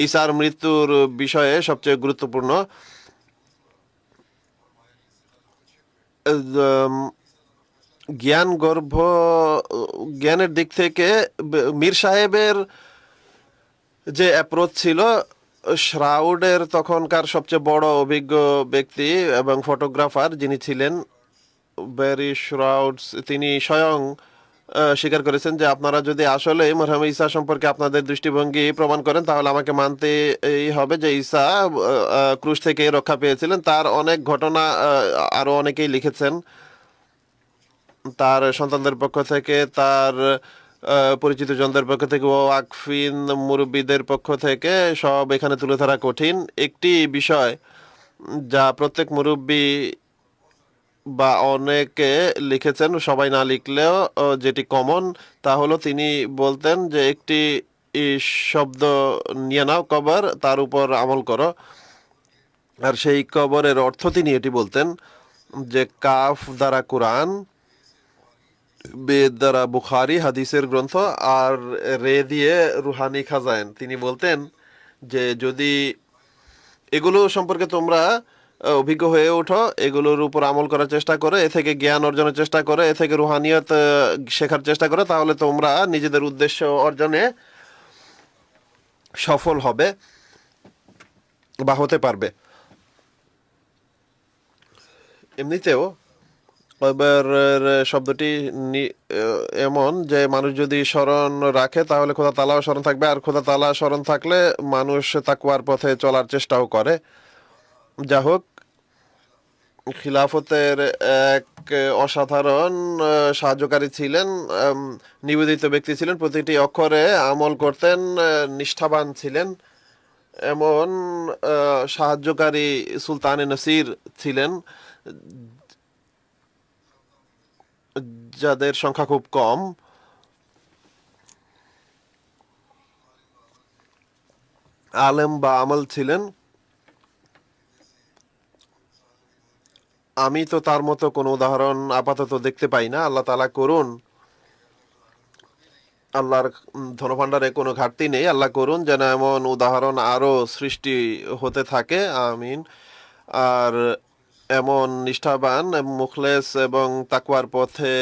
ঈসার মৃত্যুর বিষয়ে সবচেয়ে গুরুত্বপূর্ণ। জ্ঞানের দিক থেকে মীর সাহেবের যে অ্যাপ্রোচ ছিল, শ্রাউডের তখনকার সবচেয়ে বড় অভিজ্ঞ ব্যক্তি এবং ফটোগ্রাফার যিনি ছিলেন ব্যারি শ্রাউডস, তিনি স্বয়ং স্বীকার করেছেন যে আপনারা যদি আসলে মরহুম ঈসা সম্পর্কে আপনাদের দৃষ্টিভঙ্গি প্রমাণ করেন তাহলে আমাকে মানতে এই হবে যে ঈসা ক্রুশ থেকে রক্ষা পেয়েছিলেন। তার অনেক ঘটনা আরো অনেকেই লিখেছেন, তার সন্তানদের পক্ষ থেকে, তার পরিচিত জনদের পক্ষ থেকে, ওয়াকফিন মুরব্বীদের পক্ষ থেকে, সব এখানে তুলে ধরা কঠিন। একটি বিষয় যা প্রত্যেক মুরব্বী বা অনেকে লিখেছেন, সবাই না লিখলেও যেটি কমন, তা হলো তিনি বলতেন যে একটি শব্দ নিয়ে নাও, কবর, তার উপর আমল করো। আর সেই কবরের অর্থ তিনি এটি বলতেন যে কাফ দ্বারা কোরআন, বেদ দ্বারা বুখারি হাদিসের গ্রন্থ, আর রে দিয়ে রুহানি খাজাইন। তিনি বলতেন যে যদি এগুলো সম্পর্কে তোমরা অভিজ্ঞ হয়ে ওঠো, এগুলোর উপর আমল করার চেষ্টা করে, এ থেকে জ্ঞান অর্জনের চেষ্টা করে, এ থেকে রুহানিয়ত শেখার চেষ্টা করে, তাহলে তোমরা নিজেদের উদ্দেশ্য অর্জনে সফল হবে বা হতে পারবে। এমনিতেও কবরের শব্দটি এমন যে মানুষ যদি স্মরণ রাখে তাহলে খোদা তাআলাও স্মরণ থাকবে, আর খোদা তাআলা স্মরণ থাকলে মানুষ তাকওয়ার পথে চলার চেষ্টাও করে। যা হোক, খিলাফতের এক অসাধারণ সাহায্যকারী ছিলেন, নিবেদিত ব্যক্তি ছিলেন, প্রতিটি অক্ষরে আমল করতেন, নিষ্ঠাবান ছিলেন। এমন সাহায্যকারী সুলতানে নসির ছিলেন যাদের সংখ্যা খুব কম। আলেম বা আমল ছিলেন। আমি তো তার মতো কোনো উদাহরণ আপাতত দেখতে পাই না। আল্লাহ তাআলা করুন, আল্লাহর ধনভাণ্ডারে কোনো ঘাটতি নেই। আল্লাহ করুন যেন এমন উদাহরণ আরো সৃষ্টি হতে থাকে, আমিন। আর এমন নিষ্ঠাবান, মুখলেস এবং তাকওয়ার পথে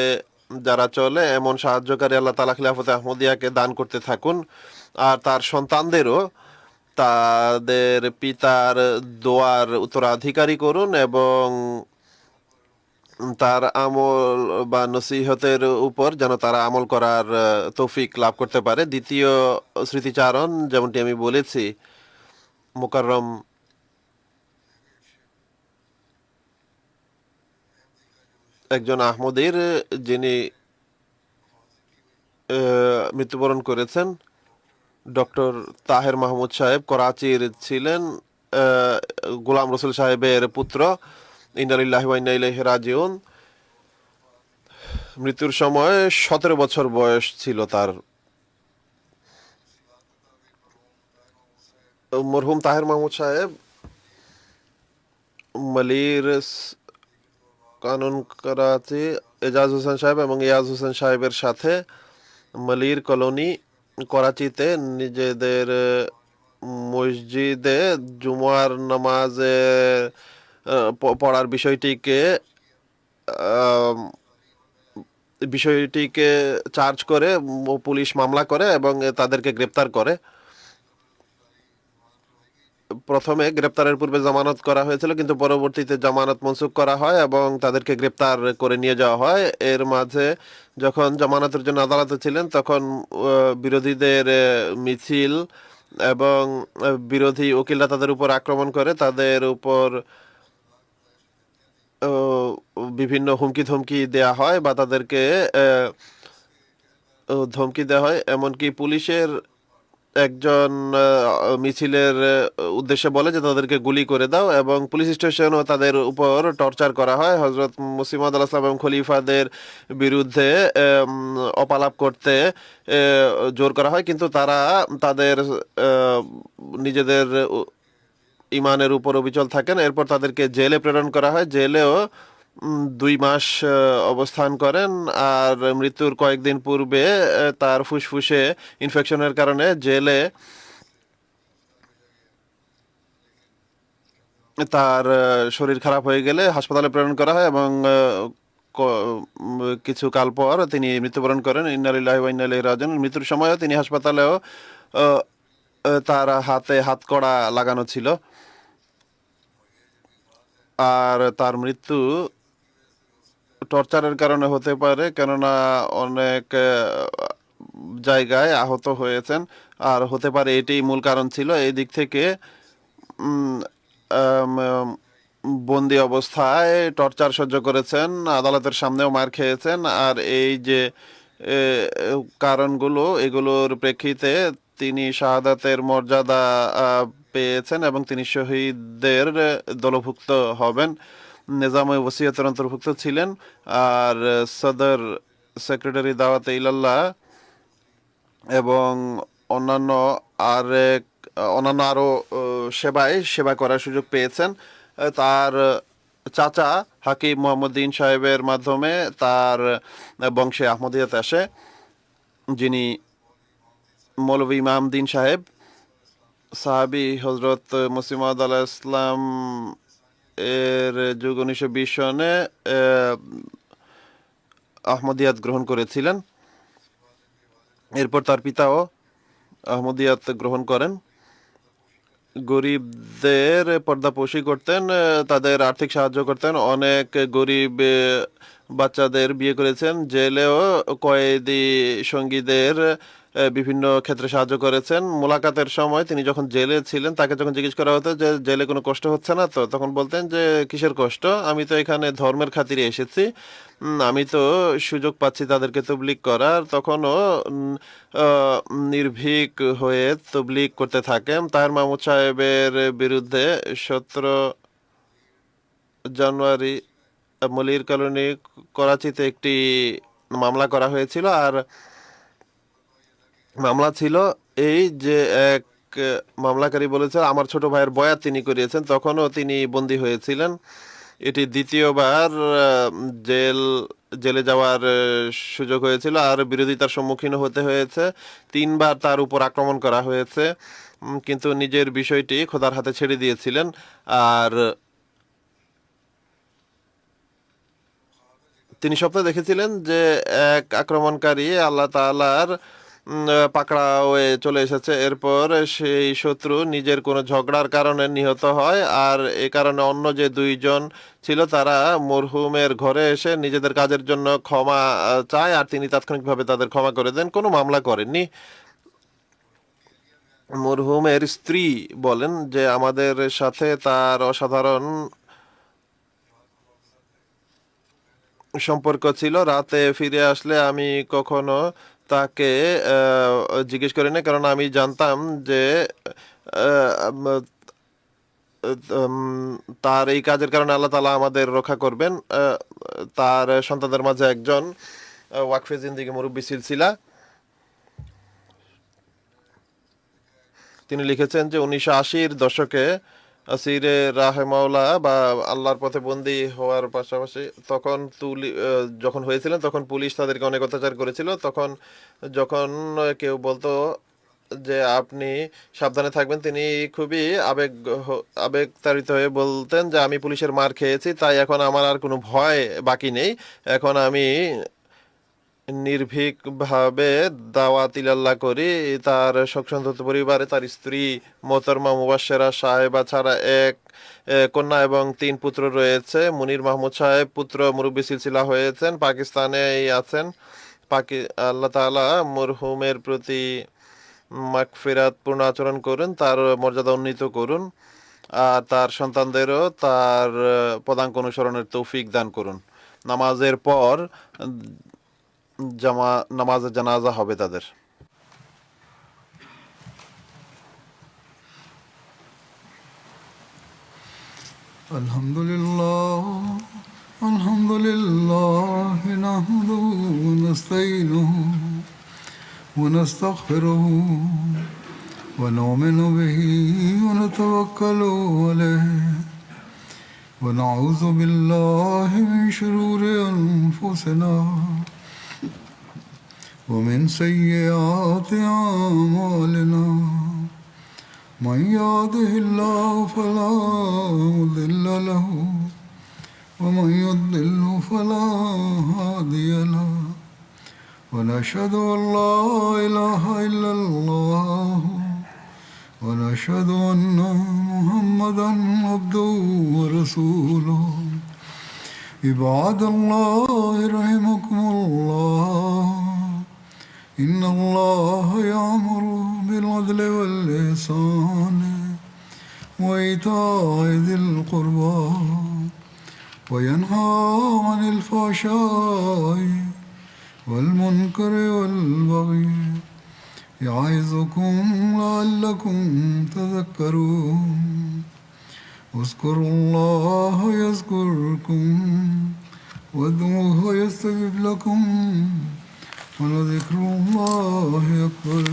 যারা চলে, এমন সাহায্যকারী আল্লাহ তাআলা খিলাফতে আহমদিয়াকে দান করতে থাকুন। আর তার সন্তানদেরও তাদের পিতার দোয়ার উত্তরাধিকারী করুন এবং তার আমল বা নসিহতের উপর যেন তারা আমল করার তৌফিক লাভ করতে পারে। দ্বিতীয় স্মৃতিচারণ, যেমনটি আমি বলেছি, মুকাররম একজন আহমদীর যিনি মৃত্যুবরণ করেছেন, ডক্টর তাহের মাহমুদ সাহেব করাচির ছিলেন, গোলাম রসুল সাহেবের পুত্র। ইন্না লিল্লাহি ওয়া ইন্না ইলাইহি রাজিউন। মৃত্যুর সময় 17 বছর বয়স ছিল তার। মরহুম তাহের মাহমুদ সাহেব মালির কানুন করাচি, এজাজ হোসেন সাহেব এবং ইয়াজ হোসেন সাহেবের সাথে মালির কলোনি করাচিতে নিজেদের মসজিদে জুমার নামাজে পড়ার বিষয়টিকে চার্জ করে পুলিশ মামলা করে এবং তাদেরকে গ্রেপ্তার করে। প্রথমে গ্রেপ্তারের পূর্বে জামানত করা হয়েছিল, কিন্তু পরবর্তীতে জামানত মনসুখ করা হয় এবং তাদেরকে গ্রেপ্তার করে নিয়ে যাওয়া হয়। এর মাঝে যখন জামানতের জন্য আদালতে ছিলেন তখন বিরোধীদের মিছিল এবং বিরোধী উকিলরা তাদের উপর আক্রমণ করে, তাদের উপর বিভিন্ন হুমকি ধমকি দেয়া হয় বা তাদেরকে ধমকি দেওয়া হয়। এমনকি পুলিশের একজন মিছিলের উদ্দেশ্যে বলে যে তাদেরকে গুলি করে দাও, এবং পুলিশ স্টেশনও তাদের উপর টর্চার করা হয়। হজরত মুসিমাদ আল ইসলাম এবং খলিফাদের বিরুদ্ধে অপালাপ করতে জোর করা হয়, কিন্তু তারা তাদের নিজেদের ইমানের উপর অবিচল থাকেন। এরপর তাদেরকে জেলে প্রেরণ করা হয়। জেলেও 2 মাস অবস্থান করেন। আর মৃত্যুর কয়েকদিন পূর্বে তার ফুসফুসে ইনফেকশনের কারণে জেলে তার শরীর খারাপ হয়ে গেলে হাসপাতালে প্রেরণ করা হয় এবং কিছু কাল পর তিনি মৃত্যুবরণ করেন। ইন্না লিল্লাহি ওয়া ইন্না ইলাইহি রাজিউন। মৃত্যুর সময়ও তিনি হাসপাতালেও তার হাতে হাতকড়া লাগানো ছিল। আর তার মৃত্যু টর্চারের কারণে হতে পারে, কেননা অনেক জায়গায় আহত হয়েছেন, আর হতে পারে এটাই মূল কারণ ছিল। এই দিক থেকে উম, আম, আম, বন্দি অবস্থায় টর্চার সহ্য করেছেন, আদালতের সামনেও মার খেয়েছেন। আর এই যে এ, কারণগুলো, এগুলোর প্রেক্ষিতে তিনি শাহাদাতের মর্যাদা পেয়েছেন এবং তিনি শহীদদের দলভুক্ত হবেন। নিজামে ওসিয়তের অন্তর্ভুক্ত ছিলেন। আর সদর সেক্রেটারি দাওয়াতে ইলাল্লাহ এবং অন্যান্য অন্যান্য আরও সেবা করার সুযোগ পেয়েছেন। তার চাচা হাকিম মোহাম্মদ্দিন সাহেবের মাধ্যমে তার বংশে আহমদিয়াত আসে, যিনি মৌলভী ইমাম দিন সাহেব সাহাবি হজরত মুসিমাদ আলাহ ইসলাম এর যুগ 1920 সনে আহমদিয়াত গ্রহণ করেছিলেন। এরপর তার পিতাও আহমদিয়াত গ্রহণ করেন। গরিবদের পর্দাপোশি করতেন, তাদের আর্থিক সাহায্য করতেন, অনেক গরিব বাচ্চাদের বিয়ে করেছেন। জেলেও কয়েদি সঙ্গীদের বিভিন্ন ক্ষেত্রে সাহায্য করেছেন। মোলাকাতের সময় তিনি যখন জেলে ছিলেন, তাকে যখন জিজ্ঞেস করা হতো যে জেলে কোনো কষ্ট হচ্ছে না তো, তখন বলতেন যে কিসের কষ্ট, আমি তো এখানে ধর্মের খাতিরে এসেছি, আমি তো সুযোগ পাচ্ছি তাদেরকে তবলিগ করার। তখনও নির্ভীক হয়ে তবলিগ করতে থাকেন। তাহের মাহমুদ সাহেবের বিরুদ্ধে 17 জানুয়ারি মলির কলোনি করাচিতে একটি মামলা করা হয়েছিল। আর মামলা ছিল এই যে এক মামলাকারী বলেছে আমার ছোট ভাইয়ের বয়াত তিনি করিয়েছেন, তখনও তিনি বন্দী হয়েছিলেন। এটি দ্বিতীয়বার জেলে যাওয়ার সুযোগ হয়েছিল, আর বিরোধিতার সম্মুখীন হতে হয়েছে। 3 বার তার উপর আক্রমণ করা হয়েছে, কিন্তু নিজের বিষয়টি খোদার হাতে ছেড়ে দিয়েছিলেন। আর তিনি স্বপ্নে দেখেছিলেন যে এক আক্রমণকারী আল্লাহ তাআলার পাকড়া হয়ে চলে এসেছে। এরপর সেই শত্রু নিজের কোনো ঝগড়ার কারণে নিহত হয়, আর এ কারণে অন্য যে 2 জন ছিল তারা মরহুমের ঘরে এসে নিজেদের কাজের জন্য ক্ষমা চায়, আর তিনি তাৎক্ষণিকভাবে তাদের ক্ষমা করে দেন, কোনো মামলা করেননি। মরহুমের স্ত্রী বলেন যে আমাদের সাথে তার অসাধারণ সম্পর্ক ছিল। রাতে ফিরে আসলে আমি কখনো তাকে জিজ্ঞেস করি না, কারণ আমি জানতাম যে তার এই কাজের কারণে আল্লাহ তাআলা আমাদের রক্ষা করবেন। তার সন্তানদের মাঝে একজন ওয়াকফে জিন্দিগি মুরব্বী সিলসিলা, তিনি লিখেছেন যে 1980-র দশকে আসিরে রাহেমাওলা বা আল্লাহর পথে বন্দী হওয়ার পাশাপাশি যখন হয়েছিলেন তখন পুলিশ তাদেরকে অনেক অত্যাচার করেছিল। তখন যখন কেউ বলতো যে আপনি সাবধানে থাকবেন, তিনি খুবই আবেগতাড়িত হয়ে বলতেন যে আমি পুলিশের মার খেয়েছি, তাই এখন আমার আর কোনো ভয় বাকি নেই, এখন আমি নির্ভীকভাবে দাওয়াত ইলাল্লাহ করি। তার শোকসন্তপ্ত পরিবারে তার স্ত্রী মোহতরমা মুবাশশেরা সাহেবা ছাড়া এক কন্যা এবং 3 পুত্র রয়েছে। মুনির মাহমুদ সাহেব পুত্র মুরব্বী সিলসিলা হয়েছেন, পাকিস্তানেই আছেন। আল্লাহ তাআলা মরহুমের প্রতি মাগফিরাত পূর্ণ আচরণ করুন, তার মর্যাদা উন্নীত করুন, আর তার সন্তানদেরও তার পদাঙ্ক অনুসরণের তৌফিক দান করুন। নামাজের পর নামাজে জানাজা হবে তাদের। আলহামদুলিল্লাহ নাহমাদুহু ওয়া নাস্তাঈনুহু ওয়া নাস্তাগফিরুহু ওয়া নু'মিনু বিহি ওয়া নাতাওয়াক্কালু আলাইহি ওয়া নাউযু বিল্লাহি মিন শুরুরি আনফুসিনা ومن سيئات أعمالنا من يهده الله فلا مضل له ومن يضلل فلا هادي له ونشهد أن لا إله إلا الله ونشهد أن محمدا عبده ورسوله عباد الله رحمكم الله إن الله يأمر بالعدل والإحسان وإيتاء ذي القربى وينهى عن الفحشاء والمنكر والبغي يعظكم لعلكم تذكرون اذكروا الله يذكركم وادعوه يستجب لكم ولذكر الله أكبر